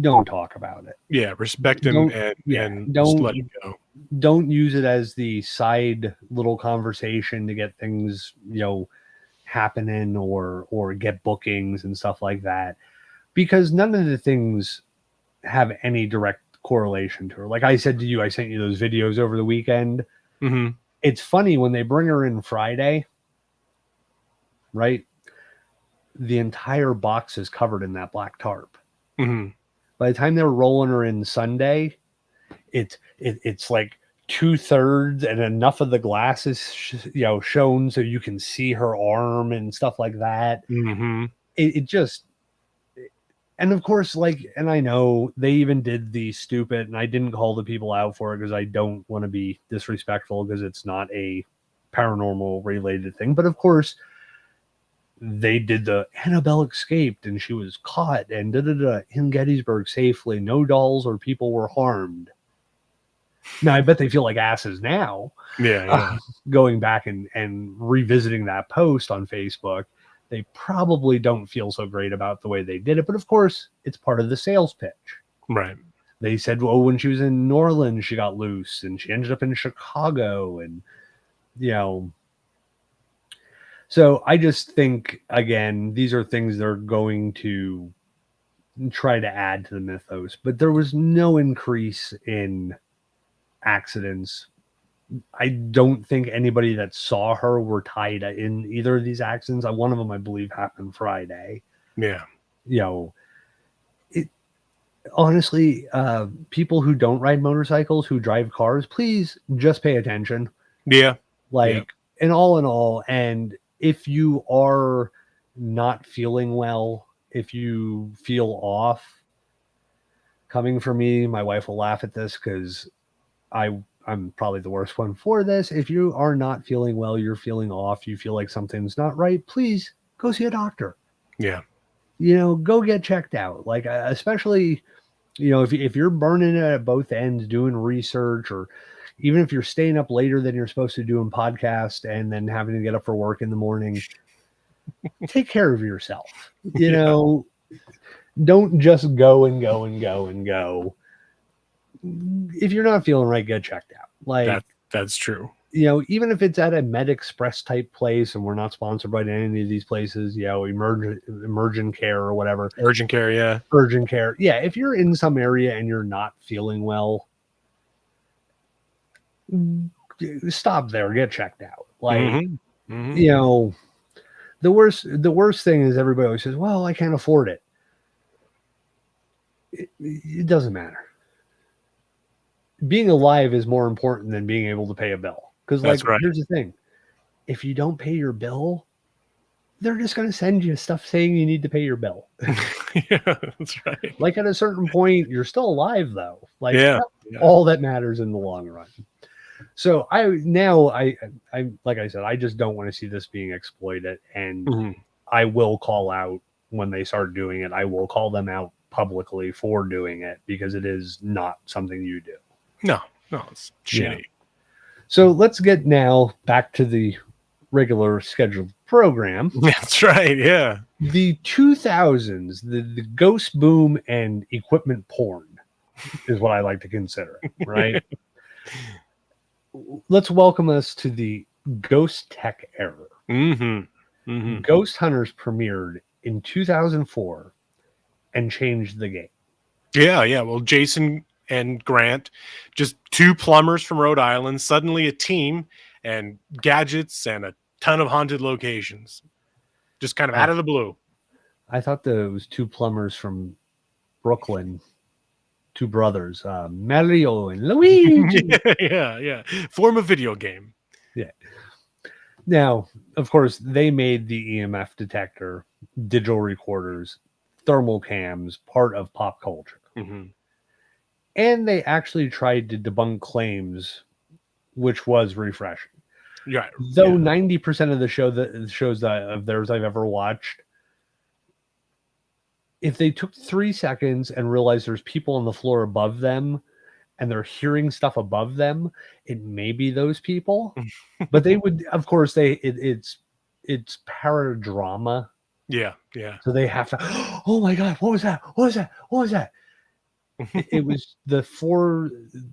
Don't talk about it. Yeah, respect him and just let it go. Don't use it as the side little conversation to get things, happening or get bookings and stuff like that, because none of the things have any direct correlation to her. Like I said to you, I sent you those videos over the weekend. Mm-hmm. It's funny when they bring her in Friday, right? The entire box is covered in that black tarp. Mm-hmm. By the time they were rolling her in Sunday, it's like 2/3, and enough of the glass is shown so you can see her arm and stuff like that. Mm-hmm. It just, and of course, like, and I know they even did the stupid, and I didn't call the people out for it because I don't want to be disrespectful, because it's not a paranormal related thing, but of course they did the Annabelle escaped and she was caught and in Gettysburg safely. No dolls or people were harmed. Now, I bet they feel like asses now. Yeah. Going back and revisiting that post on Facebook, they probably don't feel so great about the way they did it. But of course, it's part of the sales pitch. Right. They said, well, when she was in New Orleans, she got loose and she ended up in Chicago. And, so I just think, again, these are things they're going to try to add to the mythos, but there was no increase in accidents. I don't think anybody that saw her were tied in either of these accidents. One of them, I believe, happened Friday. Yeah. Honestly, people who don't ride motorcycles, who drive cars, please just pay attention. Yeah. And all in all, and if you are not feeling well, if you feel off, coming from me, my wife will laugh at this because I'm probably the worst one for this. If you are not feeling well, you're feeling off, you feel like something's not right, please go see a doctor. Yeah. Go get checked out. Like, especially, if you're burning it at both ends doing research, or even if you're staying up later than you're supposed to doing podcast and then having to get up for work in the morning, take care of yourself. Don't just go and go and go and go. If you're not feeling right, get checked out. Like, that's true. Even if it's at a Med Express type place, and we're not sponsored by any of these places, emergent care or whatever. Urgent care, yeah. Urgent care. Yeah, if you're in some area and you're not feeling well, stop there, get checked out. Like, the worst thing is everybody always says, well, I can't afford it. It doesn't matter. Being alive is more important than being able to pay a bill. Because, here's the thing. If you don't pay your bill, they're just going to send you stuff saying you need to pay your bill. Yeah, that's right. Like, at a certain point, you're still alive, though. Like, all that matters in the long run. So I like I said, I just don't want to see this being exploited, and I will call out when they start doing it. I will call them out publicly for doing it, because it is not something you do. No, it's shitty. So let's get now back to the regular scheduled program. That's right. Yeah. The 2000s, the ghost boom and equipment porn is what I like to consider, right? Let's welcome us to the ghost tech era. Ghost Hunters premiered in 2004 and changed the game. Yeah. Well, Jason and Grant, just two plumbers from Rhode Island, suddenly a team and gadgets and a ton of haunted locations, just kind of out of the blue. I thought those two plumbers from Brooklyn, two brothers, Mario and Luigi. yeah. Form a video game. Yeah. Now, of course, they made the EMF detector, digital recorders, thermal cams part of pop culture. And they actually tried to debunk claims, which was refreshing. Yeah. Though 90% of the shows of theirs I've ever watched, if they took 3 seconds and realized there's people on the floor above them and they're hearing stuff above them, it may be those people. But they would, of course, it's paradrama. Yeah. So they have to, oh my God, what was that? It was the 4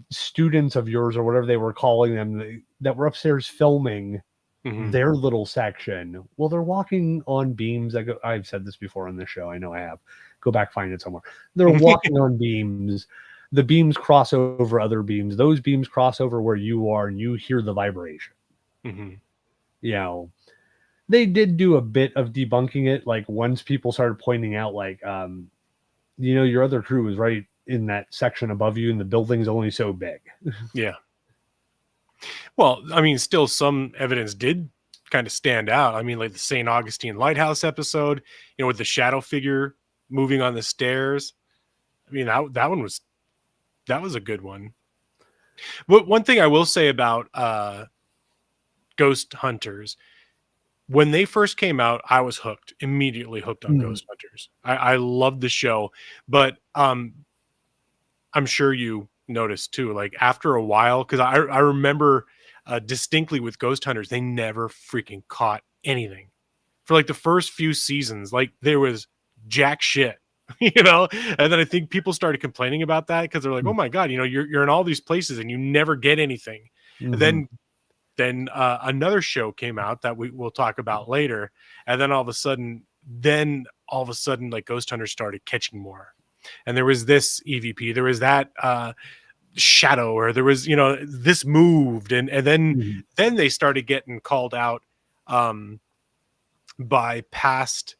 students of yours, or whatever they were calling them, that were upstairs filming their little section. Well, they're walking on beams. I've said this before on this show. I know I have. Go back, find it somewhere. They're walking on beams. The beams cross over other beams. Those beams cross over where you are, and you hear the vibration. They did do a bit of debunking it. Like, once people started pointing out, like, your other crew was right in that section above you, and the building's only so big. Yeah. Well, I mean, still some evidence did kind of stand out. I mean, like the St. Augustine Lighthouse episode, with the shadow figure moving on the stairs. I mean, that was a good one. But one thing I will say about Ghost Hunters, when they first came out, I was immediately hooked on Ghost Hunters. I loved the show, but I'm sure you noticed too, like after a while, because I remember distinctly with Ghost Hunters, they never freaking caught anything for like the first few seasons. Like, there was jack shit, and then I think people started complaining about that, because they're like, oh my God, you're in all these places and you never get anything. And then another show came out that we'll talk about later, and then all of a sudden like Ghost Hunters started catching more. And there was this EVP, there was that shadow, or there was, this moved, and then they started getting called out by past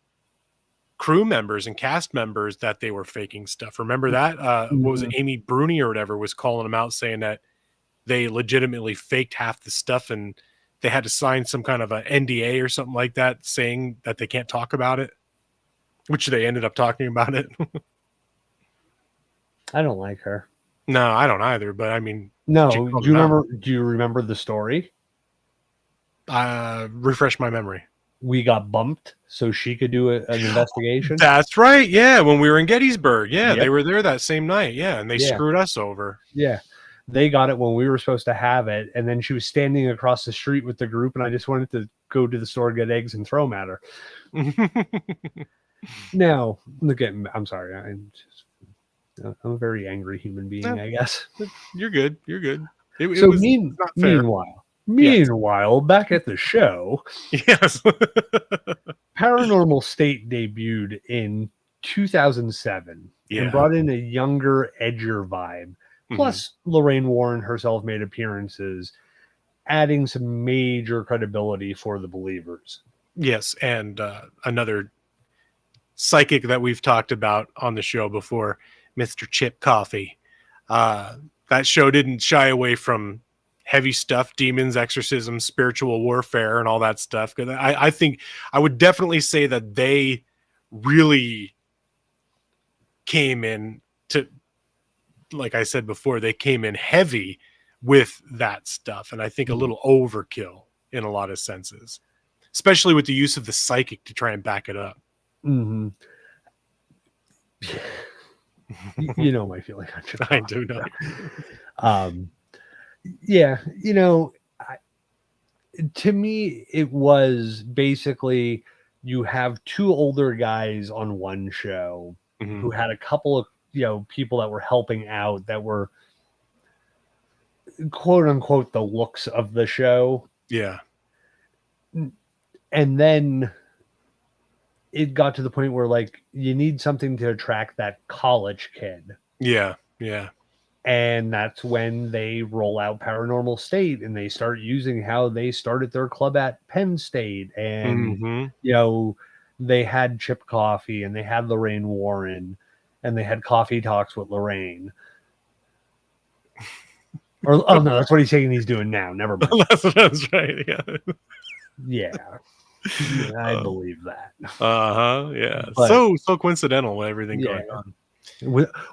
crew members and cast members that they were faking stuff. Remember that? What was it? Amy Bruni or whatever was calling them out, saying that they legitimately faked half the stuff, and they had to sign some kind of a NDA or something like that, saying that they can't talk about it, which they ended up talking about it. I don't like her. No, I don't either. But I mean, no. Do you remember the story? Refresh my memory. We got bumped so she could do an investigation. That's right. Yeah, when we were in Gettysburg. Yeah, They were there that same night. Yeah, and they screwed us over. Yeah, they got it when we were supposed to have it, and then she was standing across the street with the group, and I just wanted to go to the store, get eggs, and throw them at her. Now, look at me. I'm sorry. I'm a very angry human being, I guess. You're good. Meanwhile, back at the show, yes, Paranormal State debuted in 2007 and brought in a younger, edgier vibe. Plus, Lorraine Warren herself made appearances, adding some major credibility for the believers. Yes, and another psychic that we've talked about on the show before, Mr. Chip Coffey. That show didn't shy away from heavy stuff, demons, exorcisms, spiritual warfare, and all that stuff. Because I think I would definitely say that they really came in to, like I said before, they came in heavy with that stuff. And I think a little overkill in a lot of senses, especially with the use of the psychic to try and back it up. You know my feeling on Chip I Coffey. do know. Yeah, to me, it was basically you have two older guys on one show who had a couple of people that were helping out that were quote unquote the looks of the show. Yeah. And then it got to the point where like you need something to attract that college kid. Yeah. And that's when they roll out Paranormal State and they start using how they started their club at Penn State. And, they had Chip Coffey and they had Lorraine Warren and they had coffee talks with Lorraine. Or, oh no, that's what he's doing now. Never mind. That's right. Yeah. I believe that. Yeah. But, so coincidental with everything going on.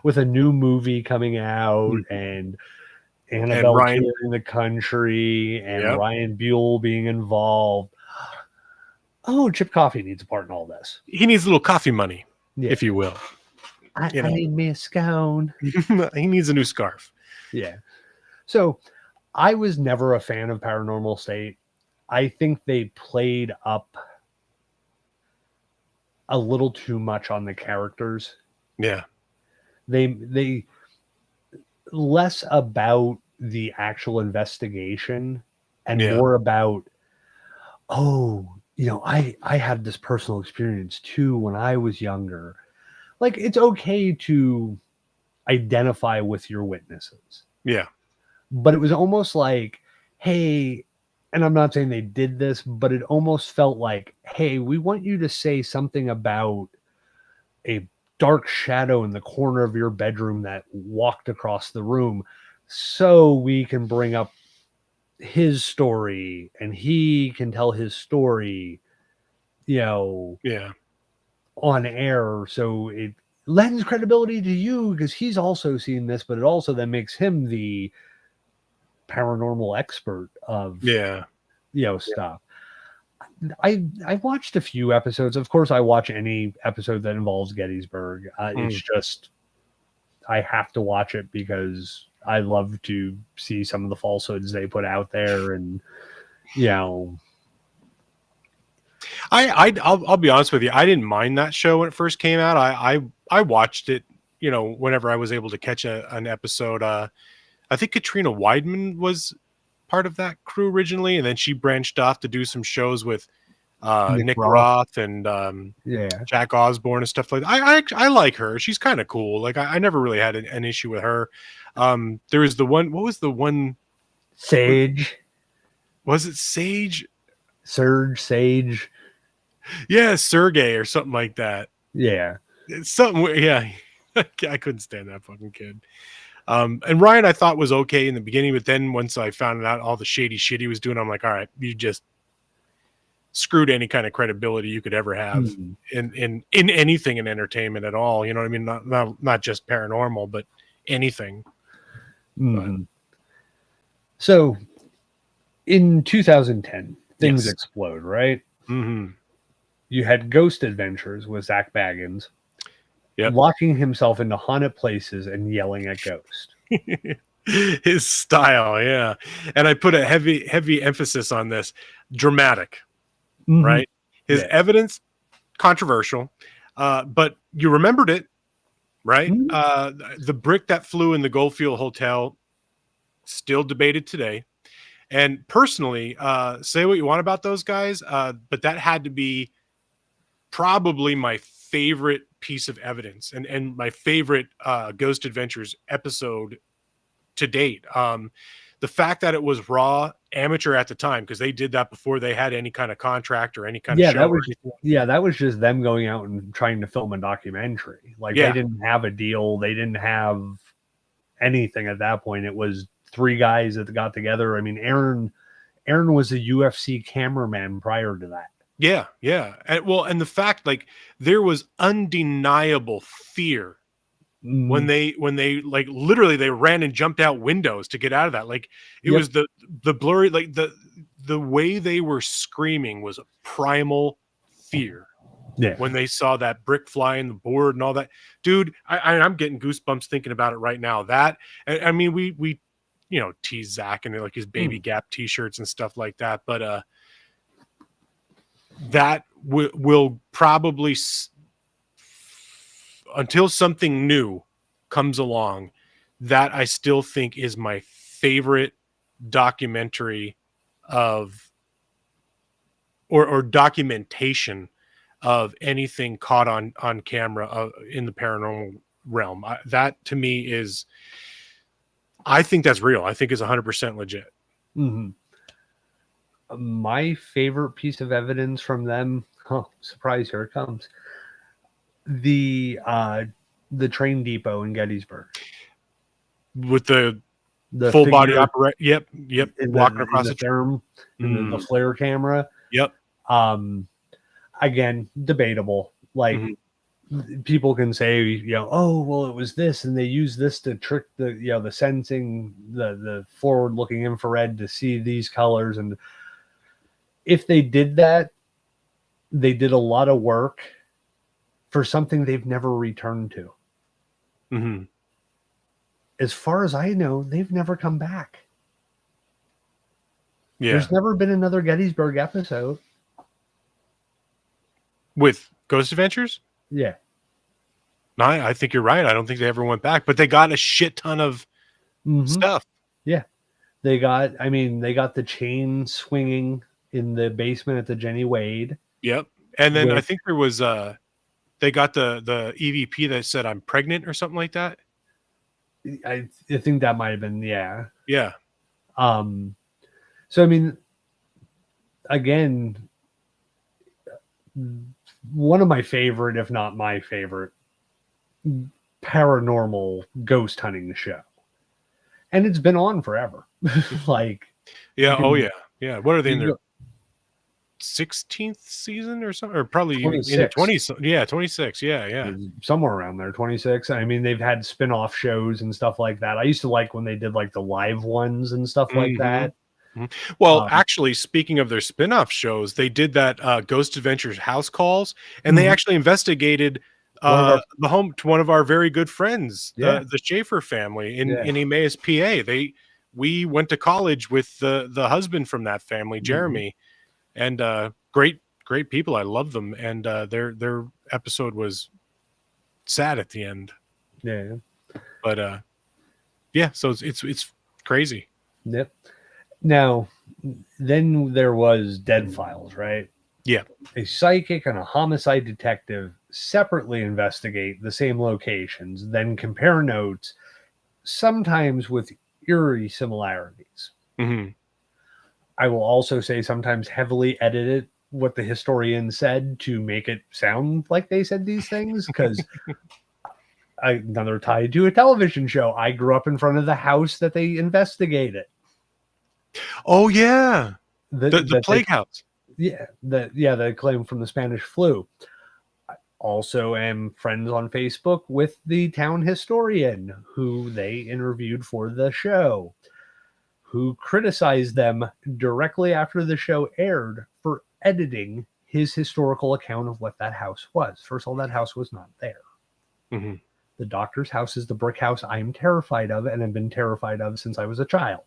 With a new movie coming out and Annabelle touring the country and Ryan Buell being involved. Oh, Chip Coffey needs a part in all this. He needs a little coffee money, if you will. I need me a scone. He needs a new scarf. Yeah. So I was never a fan of Paranormal State. I think they played up a little too much on the characters. Yeah. They less about the actual investigation and more about, I had this personal experience too when I was younger. Like, it's okay to identify with your witnesses. Yeah. But it was almost like, hey, and I'm not saying they did this, but it almost felt like, hey, we want you to say something about a dark shadow in the corner of your bedroom that walked across the room so we can bring up his story and he can tell his story, on air. So it lends credibility to you because he's also seen this, but it also then makes him the paranormal expert of stuff. I watched a few episodes. Of course, I watch any episode that involves Gettysburg. It's just I have to watch it because I love to see some of the falsehoods they put out there, and I'll be honest with you. I didn't mind that show when it first came out. I watched it, whenever I was able to catch an episode. I think Katrina Weidman was part of that crew originally, and then she branched off to do some shows with Nick Roth and Jack Osborne and stuff like that. I like her. She's kind of cool. Like I never really had an issue with her. There was the one. What was the one? Sage. Was it Sage? Sage. Yeah, Sergey or something like that. Yeah. It's something. Yeah. I couldn't stand that fucking kid. And Ryan, I thought was okay in the beginning, but then once I found out all the shady shit he was doing, I'm like, all right, you just screwed any kind of credibility you could ever have in anything in entertainment at all. You know what I mean? Not just paranormal, but anything. Mm-hmm. So in 2010, things explode, right? Mm-hmm. You had Ghost Adventures with Zach Baggins. Locking himself into haunted places and yelling at ghosts. His style, yeah. And I put a heavy emphasis on this. Dramatic, right? His evidence, controversial, but you remembered it, right? The brick that flew in the Goldfield Hotel, still debated today. And personally, say what you want about those guys, but that had to be probably my favorite piece of evidence and my favorite Ghost Adventures episode to date. The fact that it was raw amateur at the time, because they did that before they had any kind of contract or any kind of show. That was just them going out and trying to film a documentary. Like they didn't have a deal. They didn't have anything at that point. It was three guys that got together. I mean, Aaron was a UFC cameraman prior to that. Yeah. And the fact, like, there was undeniable fear when they like literally they ran and jumped out windows to get out of that. Like it was the blurry, like the way they were screaming was a primal fear. Yeah. when they saw that brick fly in the board and all that. Dude, I'm getting goosebumps thinking about it right now. That, I mean, we tease Zach and like his Baby Gap t-shirts and stuff like that, but that will probably until something new comes along, that I still think is my favorite documentary of or documentation of anything caught on camera in the paranormal realm. That to me is, I think that's real. I think is 100% legit. Mm-hmm. My favorite piece of evidence from them, surprise, here it comes. The train depot in Gettysburg. With the full figure, body operate. Yep. Walking across the therm, the flare camera. Yep. Again, debatable. Like people can say, oh, well, it was this, and they use this to trick the sensing, the forward-looking infrared to see these colors. And if they did that, they did a lot of work for something they've never returned to. Mm-hmm. As far as I know, they've never come back. Yeah. There's never been another Gettysburg episode. With Ghost Adventures? Yeah. No, I think you're right. I don't think they ever went back, but they got a shit ton of stuff. Yeah. They got the chain swinging in the basement at the Jenny Wade. Yep. And then I think there was they got the EVP that said I'm pregnant or something like that. I think that might have been, yeah. Yeah. So I mean, again, one of my favorite, if not my favorite, paranormal ghost hunting show. And it's been on forever. Like, yeah. Oh yeah. Yeah. What are they in their 16th season or something? Or probably 26. in the 20s. Yeah. 26. Yeah. Somewhere around there. 26. I mean, they've had spin-off shows and stuff like that. I used to like when they did like the live ones and stuff like that. Well, actually, speaking of their spin-off shows, they did that Ghost Adventures house calls, and they actually investigated the home to one of our very good friends, the Schaefer family in Emmaus, PA. We went to college with the husband from that family, Jeremy, and great people. I love them, and their episode was sad at the end. Yeah, but so it's crazy. Yep. Now, then there was Dead Files, right? Yeah. A psychic and a homicide detective separately investigate the same locations, then compare notes, sometimes with eerie similarities. I will also say sometimes heavily edited what the historian said to make it sound like they said these things, because another tied to a television show. I grew up in front of the house that they investigated. Oh yeah, the plague house. Yeah, the claim from the Spanish flu. I also am friends on Facebook with the town historian who they interviewed for the show, who criticized them directly after the show aired for editing his historical account of what that house was. First of all, that house was not there. The doctor's house is the brick house I'm terrified of and have been terrified of since I was a child.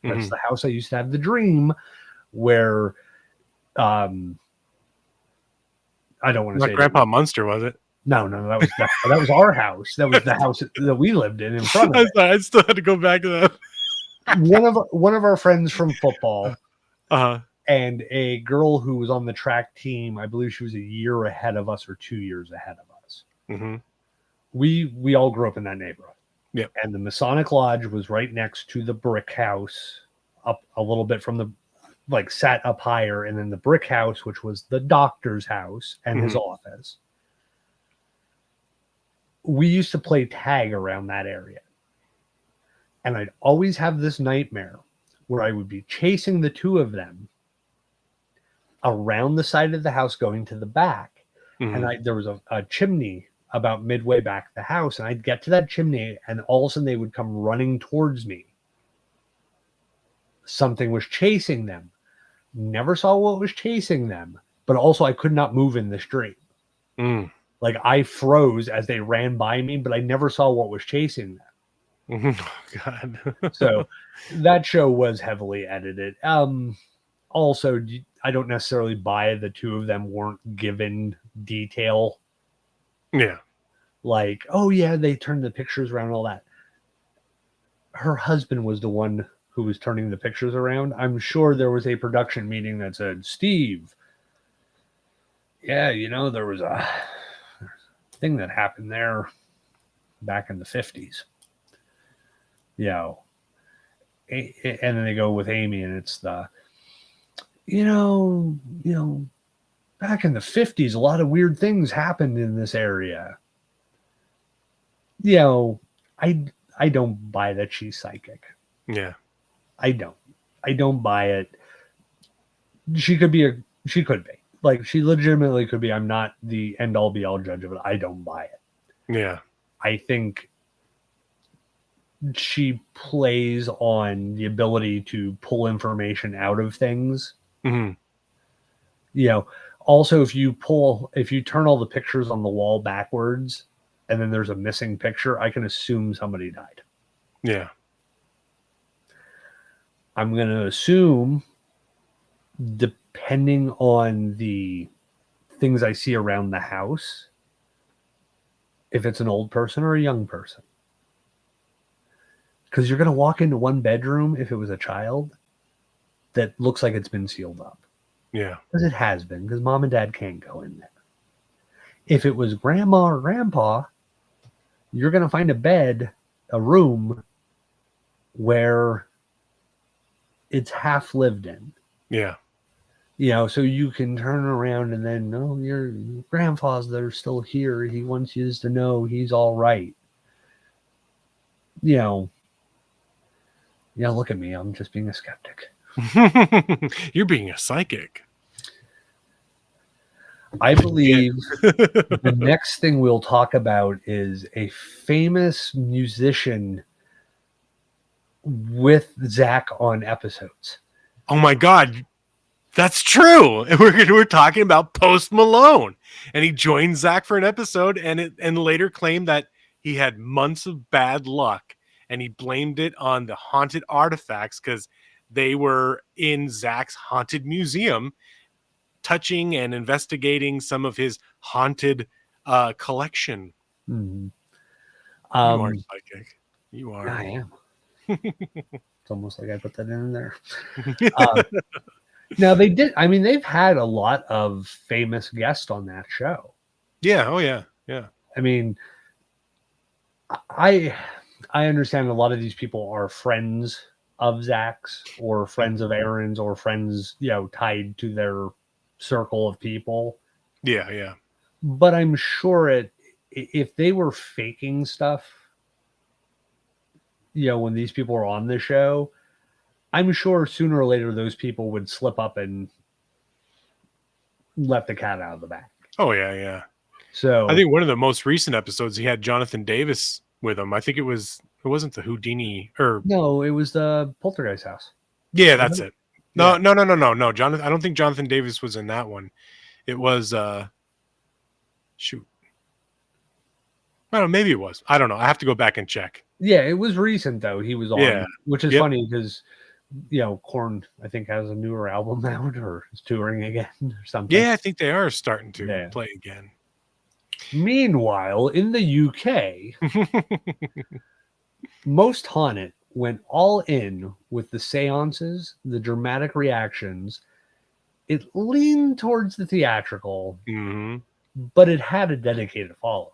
That's the house I used to have the dream where I don't want to say Grandpa Munster, was it? No, that was our house. That was the house that we lived in front of it. I still had to go back to that. one of our friends from football and a girl who was on the track team, I believe she was a year ahead of us or 2 years ahead of us. We all grew up in that neighborhood. Yeah. And the Masonic Lodge was right next to the brick house, up a little bit from the, like, sat up higher, and then the brick house, which was the doctor's house and his office. We used to play tag around that area. And I'd always have this nightmare where I would be chasing the two of them around the side of the house going to the back. And there was a chimney about midway back the house, and I'd get to that chimney, and all of a sudden they would come running towards me. Something was chasing them. Never saw what was chasing them, but also I could not move in the street. Mm. Like I froze as they ran by me, but I never saw what was chasing them. Oh, God. So that show was heavily edited. Also, I don't necessarily buy the two of them weren't given detail. Yeah. Like, oh yeah, they turned the pictures around and all that. Her husband was the one who was turning the pictures around. I'm sure there was a production meeting that said, Steve, yeah, there was a thing that happened there back in the 50s. And then they go with Amy, and it's back in the 50s, a lot of weird things happened in this area. I don't buy that she's psychic. Yeah. I don't buy it. She could be like, she legitimately could be. I'm not the end all be all judge of it. I don't buy it. Yeah. I think she plays on the ability to pull information out of things. Mm-hmm. Also, if you turn all the pictures on the wall backwards and then there's a missing picture, I can assume somebody died. Yeah. I'm going to assume, depending on the things I see around the house, if it's an old person or a young person. Because you're going to walk into one bedroom, if it was a child, that looks like it's been sealed up. Yeah. Because it has been, because mom and dad can't go in there. If it was grandma or grandpa, you're going to find a room where it's half lived in. Yeah. So you can turn around and then, no, your grandfather's still here. He wants you to know he's all right. Look at me. I'm just being a skeptic. You're being a psychic. I believe the next thing we'll talk about is a famous musician with Zach on episodes. Oh my God. That's true. And we're talking about Post Malone, and he joined Zach for an episode, and later claimed that he had months of bad luck, and he blamed it on the haunted artifacts because they were in Zach's haunted museum, touching and investigating some of his haunted collection. Mm-hmm. You are psychic. You are. I am. It's almost like I put that in there. Now they did. I mean, they've had a lot of famous guests on that show. Yeah. Oh yeah. Yeah. I mean, I understand a lot of these people are friends of Zach's or friends of Aaron's or friends, tied to their circle of people. Yeah. Yeah. But I'm sure if they were faking stuff, when these people were on the show, I'm sure sooner or later those people would slip up and let the cat out of the bag. Oh yeah, yeah. So I think one of the most recent episodes he had Jonathan Davis with him. I think it wasn't the Houdini or no, it was the Poltergeist house. Yeah, that's it. No, Yeah. No. Jonathan, I don't think Jonathan Davis was in that one. It was shoot. I don't know, maybe it was. I don't know. I have to go back and check. Yeah, it was recent though. He was on, Yeah. which is funny because Korn I think has a newer album out or is touring again or something. Yeah, I think they are starting to play again. Meanwhile, in the UK, Most Haunted went all in with the seances, the dramatic reactions. It leaned towards the theatrical, but it had a dedicated following.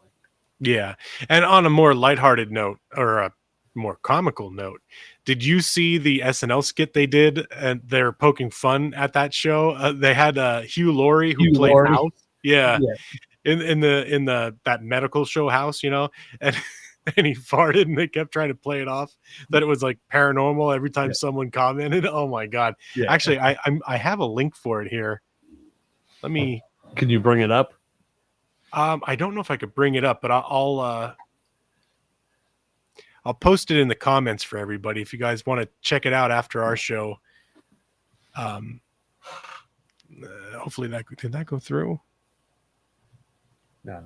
Yeah. And on a more lighthearted note or a more comical note, did you see the SNL skit they did? And they're poking fun at that show. They had Hugh Laurie who played House. Yeah. In that medical show House, and he farted and they kept trying to play it off that it was like paranormal every time someone commented. Oh my God. Yeah. Actually, I have a link for it here. Let me. Can you bring it up? I don't know if I could bring it up, but I'll post it in the comments for everybody if you guys want to check it out after our show. Hopefully did that go through? No.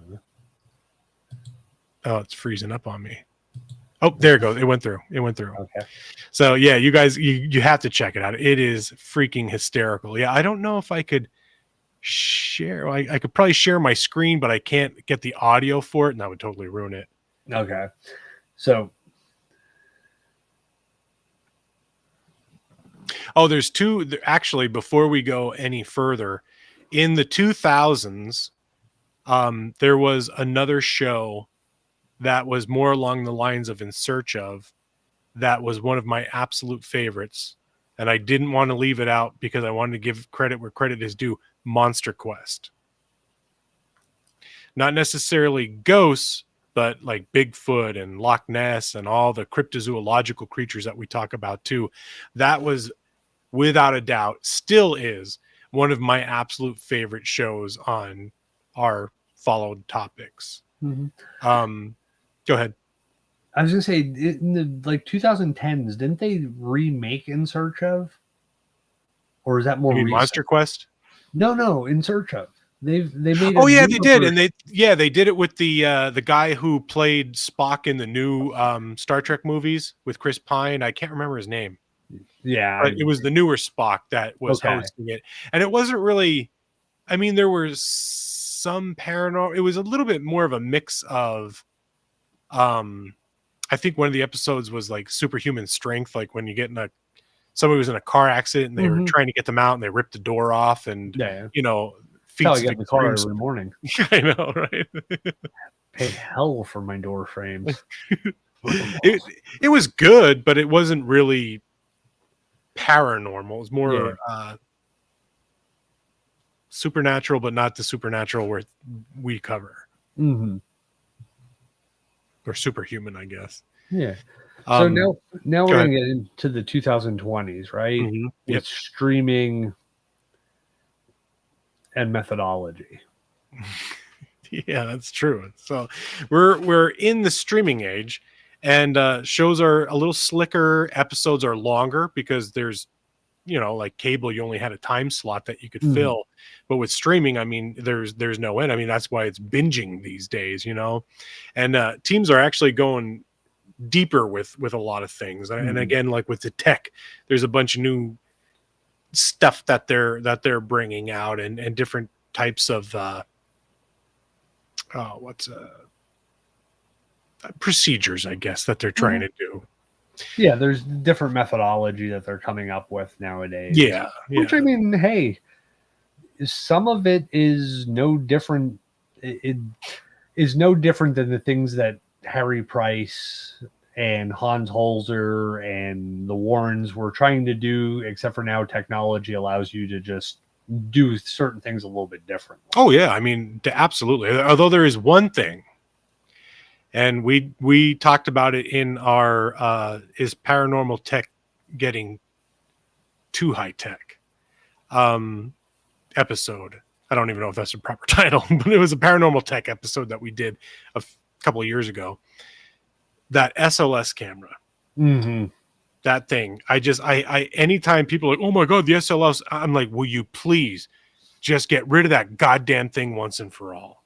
Oh, it's freezing up on me. Oh, there it goes. It went through. Okay. So yeah, you guys, you have to check it out. It is freaking hysterical. Yeah, I don't know if I could share. I could probably share my screen, but I can't get the audio for it, and that would totally ruin it. Okay. So. Oh, there's two. Actually, before we go any further, in the 2000s, there was another show that was more along the lines of In Search Of, that was one of my absolute favorites. And I didn't want to leave it out because I wanted to give credit where credit is due. Monster Quest. Not necessarily ghosts, but like Bigfoot and Loch Ness and all the cryptozoological creatures that we talk about too. That was, without a doubt, still is one of my absolute favorite shows on our followed topics. Mm-hmm. Go ahead. I was gonna say, in the 2010s, didn't they remake In Search Of? Or is that more recent? Monster Quest? No, In Search Of. They made. Oh yeah, they did, and they did it with the guy who played Spock in the new Star Trek movies with Chris Pine. I can't remember his name. Yeah, but it was the newer Spock that was hosting it, and it wasn't really. I mean, there was some paranormal. It was a little bit more of a mix of. I think one of the episodes was like superhuman strength, like when you get in somebody was in a car accident and they were trying to get them out and they ripped the door off and feats I get in the car every morning. I know, right? Pay hell for my door frames. It was good, but it wasn't really paranormal. It was more supernatural, but not the supernatural where we cover. Mm-hmm. Or superhuman, I guess. Yeah. So now we're going to get into the 2020s, right? Mm-hmm. With streaming and methodology. Yeah, that's true. So we're in the streaming age, and shows are a little slicker. Episodes are longer because there's, like cable, you only had a time slot that you could fill. But with streaming, I mean, there's no end. I mean, that's why it's binging these days, and teams are actually going deeper with a lot of things. And again, like with the tech, there's a bunch of new stuff that they're bringing out and different types of procedures, I guess, that they're trying to do. Yeah, there's different methodology that they're coming up with nowadays. Yeah. Which, I mean, hey, some of it is no different. It is no different than the things that Harry Price and Hans Holzer and the Warrens were trying to do, except for now technology allows you to just do certain things a little bit differently. Oh, yeah. I mean, absolutely. Although there is one thing, and we talked about it in our is paranormal tech getting too high tech episode. I don't even know if that's a proper title, but it was a paranormal tech episode that we did a couple of years ago. That SLS camera, that thing. I anytime people are like, oh my God, the SLS, I'm like, will you please just get rid of that goddamn thing once and for all?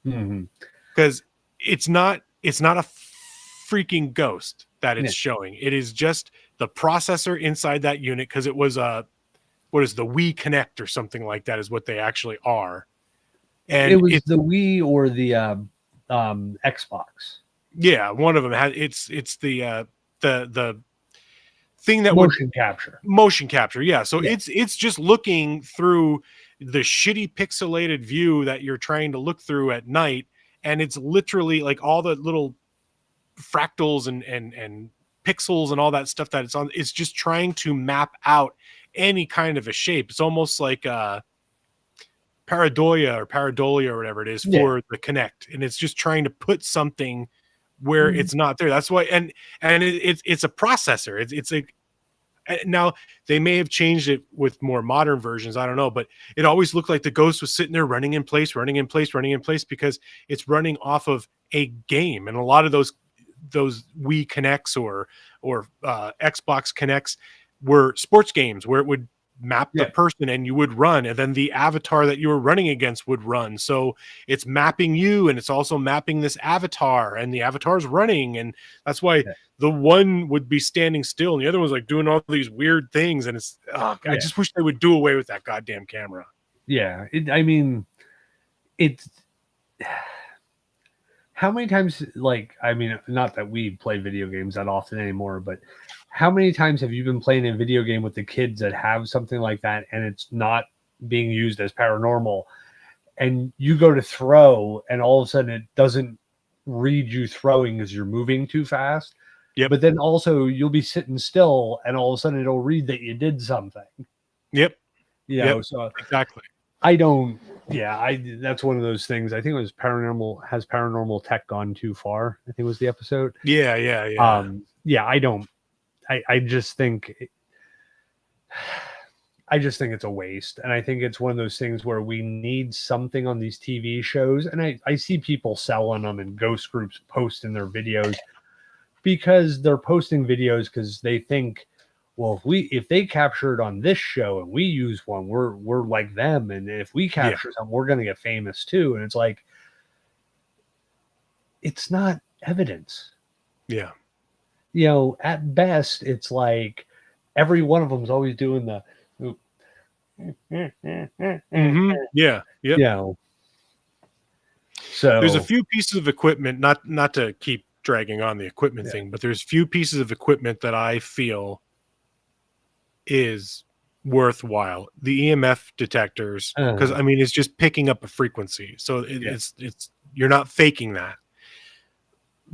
Because it's not a freaking ghost that it's showing. It is just the processor inside that unit, because it was what is the Wii Connect or something like that is what they actually are. And it was the Wii or the Xbox. Yeah, one of them has it's the thing that motion capture. Yeah, so it's just looking through the shitty pixelated view that you're trying to look through at night, and it's literally like all the little fractals and pixels and all that stuff that it's on. It's just trying to map out any kind of a shape. It's almost like pareidolia or whatever it is for the Kinect, and it's just trying to put something where it's not there. That's why, and it's a processor. It's a now they may have changed it with more modern versions. I don't know, but it always looked like the ghost was sitting there running in place because it's running off of a game, and a lot of those Wii Connects or Xbox Connects were sports games where it would map the Yeah. person and you would run, and then the avatar that you were running against would run. So it's mapping you, and it's also mapping this avatar, and the avatar's running, and that's why Yeah. the one would be standing still and the other was like doing all these weird things. And it's I Yeah. just wish they would do away with that goddamn camera. Yeah. I mean, it's how many times, like, I mean, not that we play video games that often anymore, but how many times have you been playing a video game with the kids that have something like that and it's not being used as paranormal, and you go to throw and all of a sudden it doesn't read you throwing because you're moving too fast? Yep. But then also you'll be sitting still and all of a sudden it'll read that you did something. Yep. You know, so Exactly. that's one of those things. I think it was has paranormal tech gone too far? I think was the episode. Yeah. I just think it's a waste. And I think it's one of those things where we need something on these TV shows. And I see people selling them and ghost groups posting their videos because they're posting videos because they think, well, if they capture it on this show and we use one, we're like them. And if we capture something, we're going to get famous too. And it's like, it's not evidence. Yeah. You know, at best, it's like every one of them is always doing the, Mm-hmm. Yeah. Yep. you know. So There's a few pieces of equipment, not to keep dragging on the equipment thing, but there's few pieces of equipment that I feel is worthwhile. The EMF detectors, because I mean, it's just picking up a frequency. So it's you're not faking that.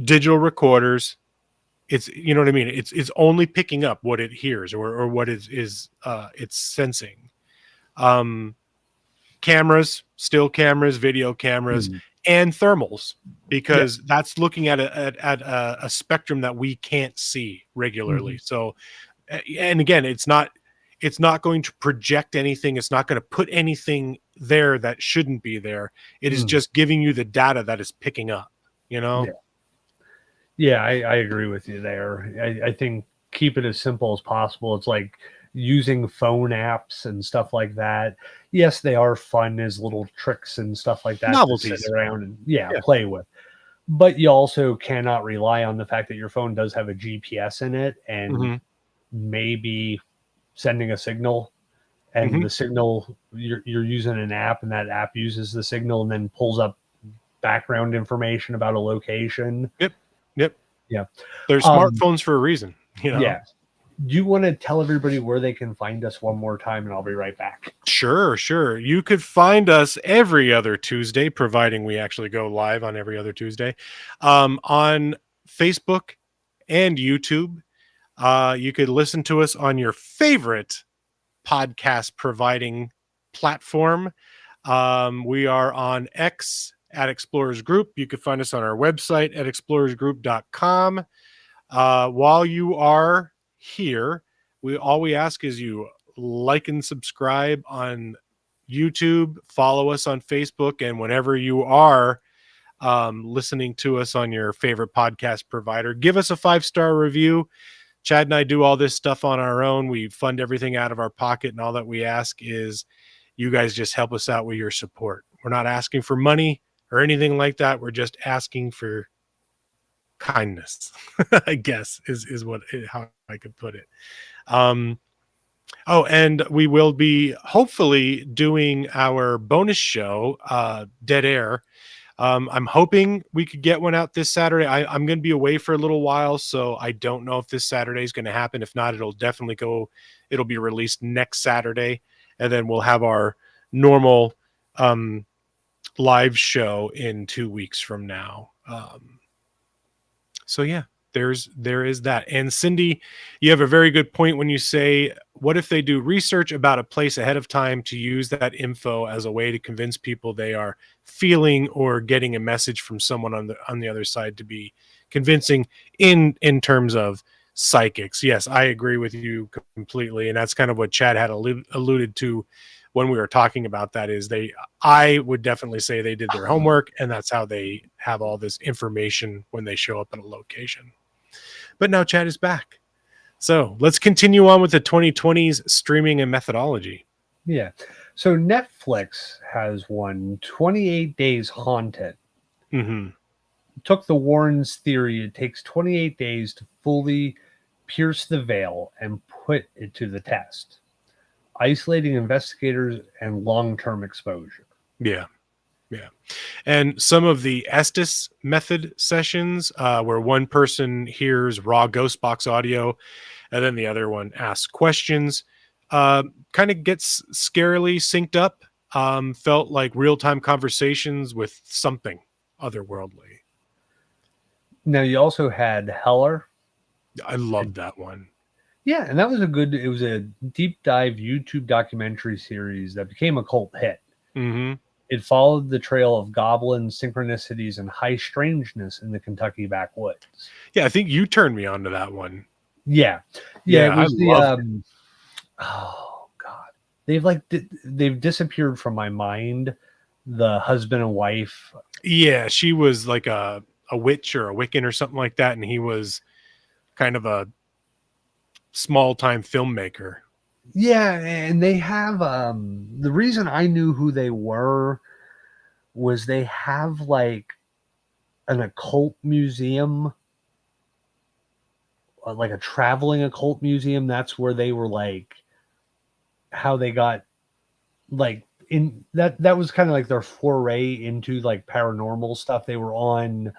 Digital recorders, it's, you know what I mean? It's only picking up what it hears or what is it's sensing. Cameras, still cameras, video cameras, and thermals, because that's looking at a spectrum that we can't see regularly. So, and again, it's not going to project anything. It's not going to put anything there that shouldn't be there. It is just giving you the data that is picking up, you know? Yeah, I agree with you there. I think keep it as simple as possible. It's like using phone apps and stuff like that. Yes, they are fun as little tricks and stuff like that. Novelties. To sit around and play with. But you also cannot rely on the fact that your phone does have a GPS in it and maybe sending a signal, and the signal you're using an app, and that app uses the signal and then pulls up background information about a location. Yep. Yeah. There's smartphones for a reason, you know? Yeah. Do you want to tell everybody where they can find us one more time, and I'll be right back? Sure. You could find us every other Tuesday, providing we actually go live on every other Tuesday, on Facebook and YouTube. You could listen to us on your favorite podcast providing platform. We are on X at Xplorers Group. You can find us on our website at explorersgroup.com. While you are here, all we ask is you like and subscribe on YouTube, follow us on Facebook, and whenever you are listening to us on your favorite podcast provider, give us a 5-star review. Chad and I do all this stuff on our own. We fund everything out of our pocket, and all that we ask is you guys just help us out with your support. We're not asking for money or anything like that. We're just asking for kindness, I guess is how I could put it. And we will be hopefully doing our bonus show, Dead Air. I'm hoping we could get one out this Saturday. I'm going to be away for a little while, so I don't know if this Saturday is going to happen. If not, it'll be released next Saturday, and then we'll have our normal live show in 2 weeks from now. So yeah, there is that. And Cindy, you have a very good point when you say, what if they do research about a place ahead of time to use that info as a way to convince people they are feeling or getting a message from someone on the other side to be convincing in terms of psychics? Yes, I agree with you completely. And that's kind of what Chad had alluded to when we were talking about that, is I would definitely say they did their homework, and that's how they have all this information when they show up at a location. But now Chad is back. So let's continue on with the 2020s streaming and methodology. Yeah. So Netflix has one 28 Days Haunted. Mm-hmm. Took the Warrens theory. It takes 28 days to fully pierce the veil and put it to the test, isolating investigators and long-term exposure. Yeah. Yeah. And some of the Estes method sessions, where one person hears raw ghost box audio and then the other one asks questions, kind of gets scarily synced up. Felt like real-time conversations with something otherworldly. Now you also had Heller. I loved that one. Yeah, and that was it was a deep dive YouTube documentary series that became a cult hit. Mm-hmm. It followed the trail of goblins, synchronicities, and high strangeness in the Kentucky backwoods. Yeah, I think you turned me on to that one. Yeah. Yeah, It was I loved oh god. They've disappeared from my mind. The husband and wife. Yeah, she was like a witch or a Wiccan or something like that, and he was kind of a small-time filmmaker. Yeah, and they have the reason I knew who they were was they have like an occult museum, like a traveling occult museum. That's where they were like how they got like in that was kind of like their foray into like paranormal stuff. They were on,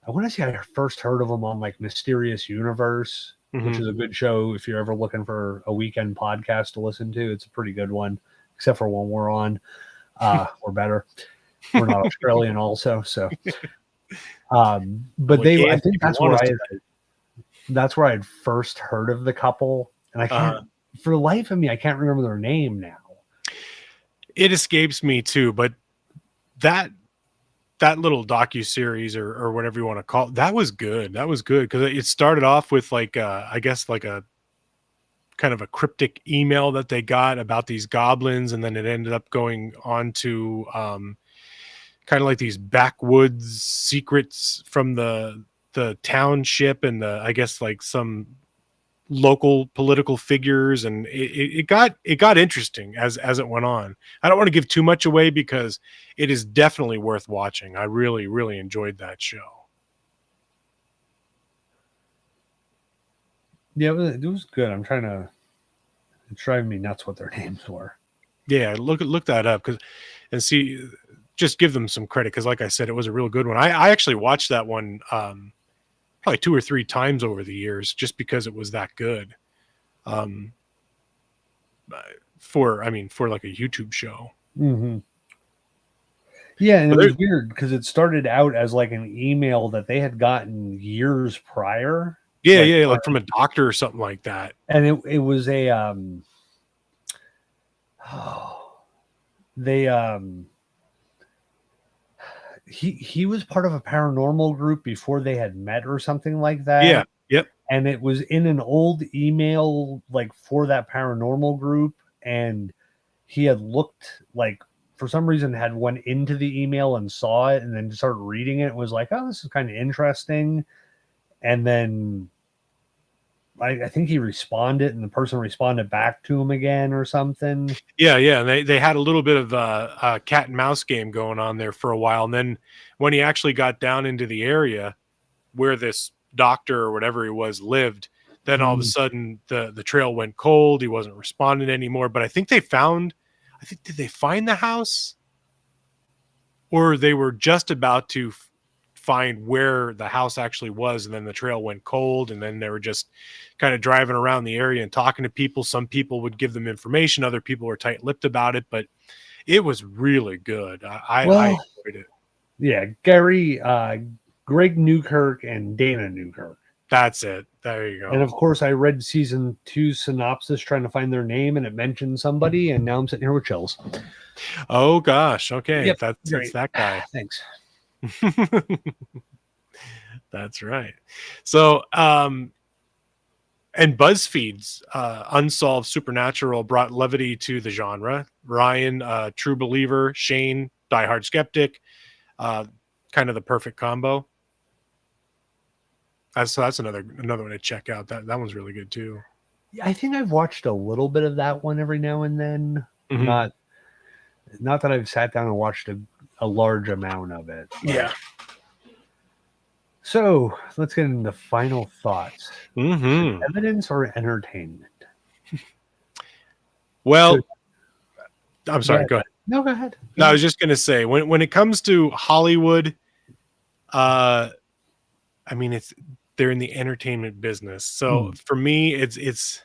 I want to say I first heard of them on like Mysterious Universe, which is a good show if you're ever looking for a weekend podcast to listen to. It's a pretty good one, except for when we're on. We're better. We're not Australian also, so but they, I think that's where I had first heard of the couple, and I can't for the life of me I can't remember their name now. It escapes me too, but that little docu-series or whatever you want to call it, that was good. That was good because it started off with like I guess like a kind of a cryptic email that they got about these goblins, and then it ended up going on to kind of like these backwoods secrets from the township and the, I guess, like some local political figures, and it got interesting as it went on. I don't want to give too much away because it is definitely worth watching. I really enjoyed that show. Yeah, it was good. It's driving me nuts what their names were. Yeah, look that up and see, just give them some credit because, like I said, it was a real good one. I actually watched that one probably 2 or 3 times over the years just because it was that good. For like a YouTube show. Mm-hmm. Yeah, and it was weird because it started out as like an email that they had gotten years prior. Yeah, like from a doctor or something like that. And it was a he was part of a paranormal group before they had met or something like that. Yeah. Yep. And it was in an old email like for that paranormal group, and he had looked like for some reason had went into the email and saw it and then started reading it and was like, oh, this is kind of interesting. And then I think he responded and the person responded back to him again or something. Yeah. And they had a little bit of a cat and mouse game going on there for a while. And then when he actually got down into the area where this doctor or whatever he was lived, then all of a sudden the trail went cold. He wasn't responding anymore. But I think did they find the house? Or they were just about to find where the house actually was, and then the trail went cold, and then they were just kind of driving around the area and talking to people. Some people would give them information, other people were tight-lipped about it, but it was really good. I enjoyed it. Yeah, Greg Newkirk and Dana Newkirk. That's it. There you go. And of course, I read season 2 synopsis trying to find their name, and it mentioned somebody, and now I'm sitting here with chills. Oh gosh, okay. Yep, That's that guy. Thanks. That's right. So and BuzzFeed's Unsolved Supernatural brought levity to the genre. Ryan, true believer, Shane, diehard skeptic, kind of the perfect combo. That's another one to check out. That one's really good too. I think I've watched a little bit of that one every now and then. Mhm. Not that I've sat down and watched a large amount of it. but- Yeah. So let's get into final thoughts. Mm-hmm. Evidence or entertainment? Well, I'm sorry. Yeah. Go ahead. No, go ahead. No, I was just gonna say when it comes to Hollywood, I mean they're in the entertainment business. So for me, it's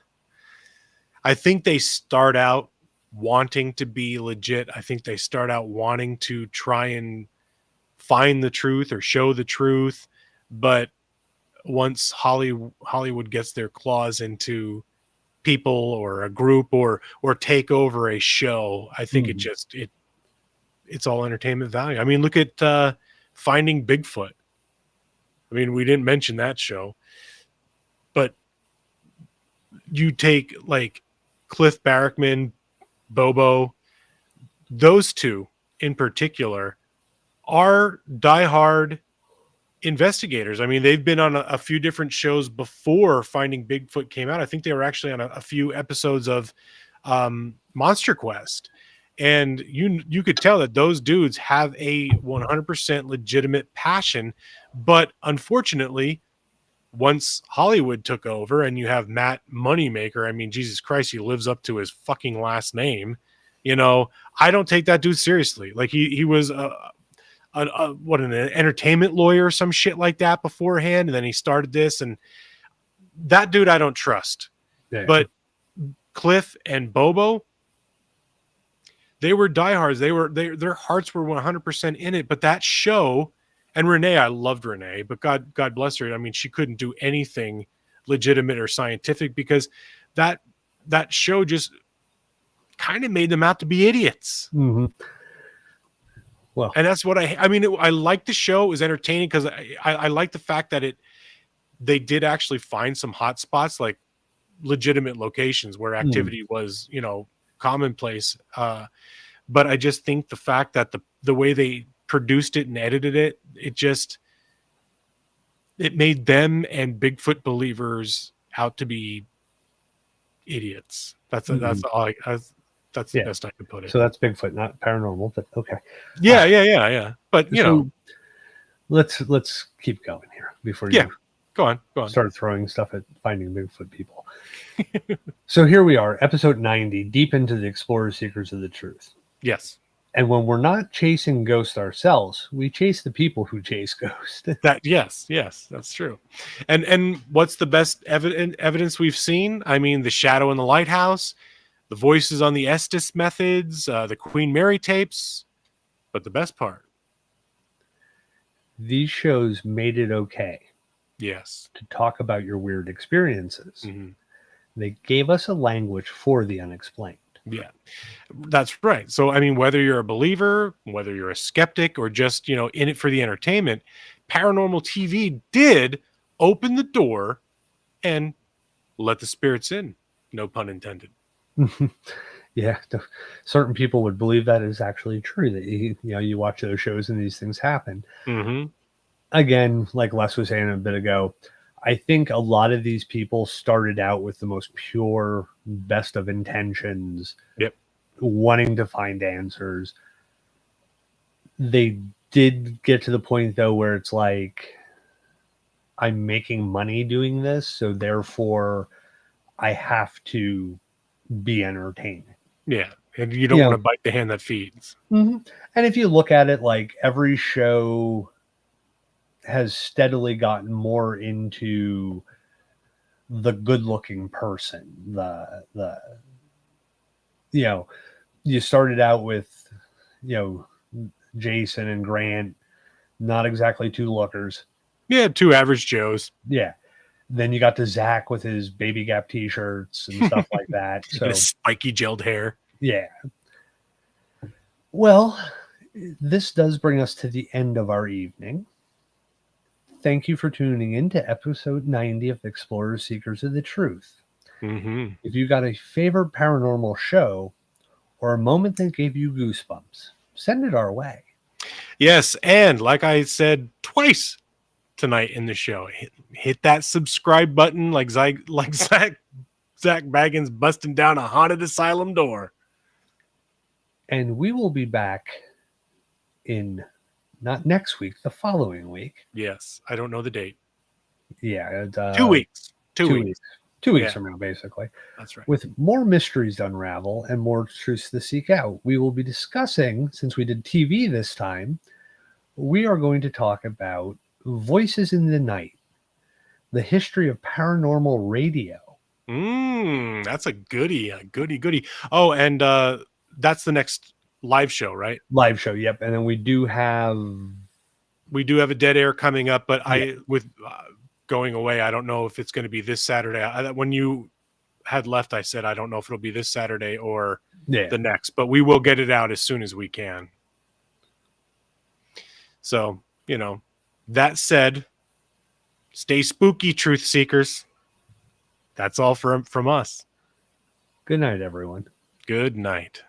I think they start out wanting to be legit. I think they start out wanting to try and find the truth or show the truth, but once Hollywood gets their claws into people or a group or take over a show, I think it's all entertainment value. I mean, look at Finding Bigfoot. I mean, we didn't mention that show, but you take like Cliff Barrickman, Bobo, those two in particular are diehard investigators. I mean, they've been on a few different shows before Finding Bigfoot came out. I think they were actually on a few episodes of Monster Quest. And you could tell that those dudes have a 100% legitimate passion. But unfortunately, once Hollywood took over and you have Matt Moneymaker, I mean, Jesus Christ, he lives up to his fucking last name. You know, I don't take that dude seriously. Like he was an entertainment lawyer or some shit like that beforehand, and then he started this, and that dude I don't trust. Yeah. But Cliff and Bobo, they were diehards. Their hearts were 100% in it. But that show, and Renee, I loved Renee, but God bless her. I mean, she couldn't do anything legitimate or scientific because that show just kind of made them out to be idiots. Mm-hmm. Well, And that's what I mean. I like the show. It was entertaining because I like the fact that they did actually find some hot spots, like legitimate locations where activity was, commonplace. But I just think the fact that the way they produced it and edited it, it made them and Bigfoot believers out to be idiots. That's all. That's the best I could put it. So that's Bigfoot, not paranormal, but okay. Yeah. But let's keep going here before you go on. start throwing stuff at Finding Bigfoot people. So here we are, episode 90, deep into the Explorers Seekers of the Truth. Yes. And when we're not chasing ghosts ourselves, we chase the people who chase ghosts. Yes, that's true. And what's the best evidence we've seen? I mean, the shadow in the lighthouse, the voices on the Estes methods, the Queen Mary tapes. But the best part, these shows made it okay. Yes. To talk about your weird experiences. Mm-hmm. They gave us a language for the unexplained. Yeah, that's right. So, I mean, whether you're a believer, whether you're a skeptic, or just, in it for the entertainment, Paranormal TV did open the door and let the spirits in. No pun intended. Yeah, certain people would believe that is actually true, that you watch those shows and these things happen. Mm-hmm. Again, like Les was saying a bit ago, I think a lot of these people started out with the most pure, best of intentions, wanting to find answers. They did get to the point, though, where it's like, I'm making money doing this, so therefore I have to be entertaining. Yeah, and you don't want to bite the hand that feeds. Mm-hmm. And if you look at it, like, every show has steadily gotten more into the good-looking person. You started out with, Jason and Grant, not exactly two lookers. Yeah, two average Joes. Yeah. Then you got to Zach with his Baby Gap t-shirts and stuff like that. So and his spiky gelled hair. Yeah. Well, this does bring us to the end of our evening. Thank you for tuning in to episode 90 of Explorers Seekers of the Truth. Mm-hmm. If you got a favorite paranormal show or a moment that gave you goosebumps, send it our way. Yes, and like I said twice tonight in the show, hit that subscribe button like Zach Baggins busting down a haunted asylum door. And we will be back in not next week, the following week. Yes, I don't know the date. Yeah, 2 weeks. 2 weeks. 2 weeks Yeah. from now, basically. That's right. With more mysteries to unravel and more truths to seek out. We will be discussing, since we did TV this time, we are going to talk about Voices in the Night, the history of paranormal radio. That's a goodie. Oh, and that's the next live show, right? Live show, yep. And then we do have a dead air coming up, but with going away, I don't know if it's going to be this Saturday. When you had left, I said I don't know if it'll be this Saturday or the next, but we will get it out as soon as we can. So, that said, stay spooky, truth seekers. That's all from us. Good night, everyone. Good night.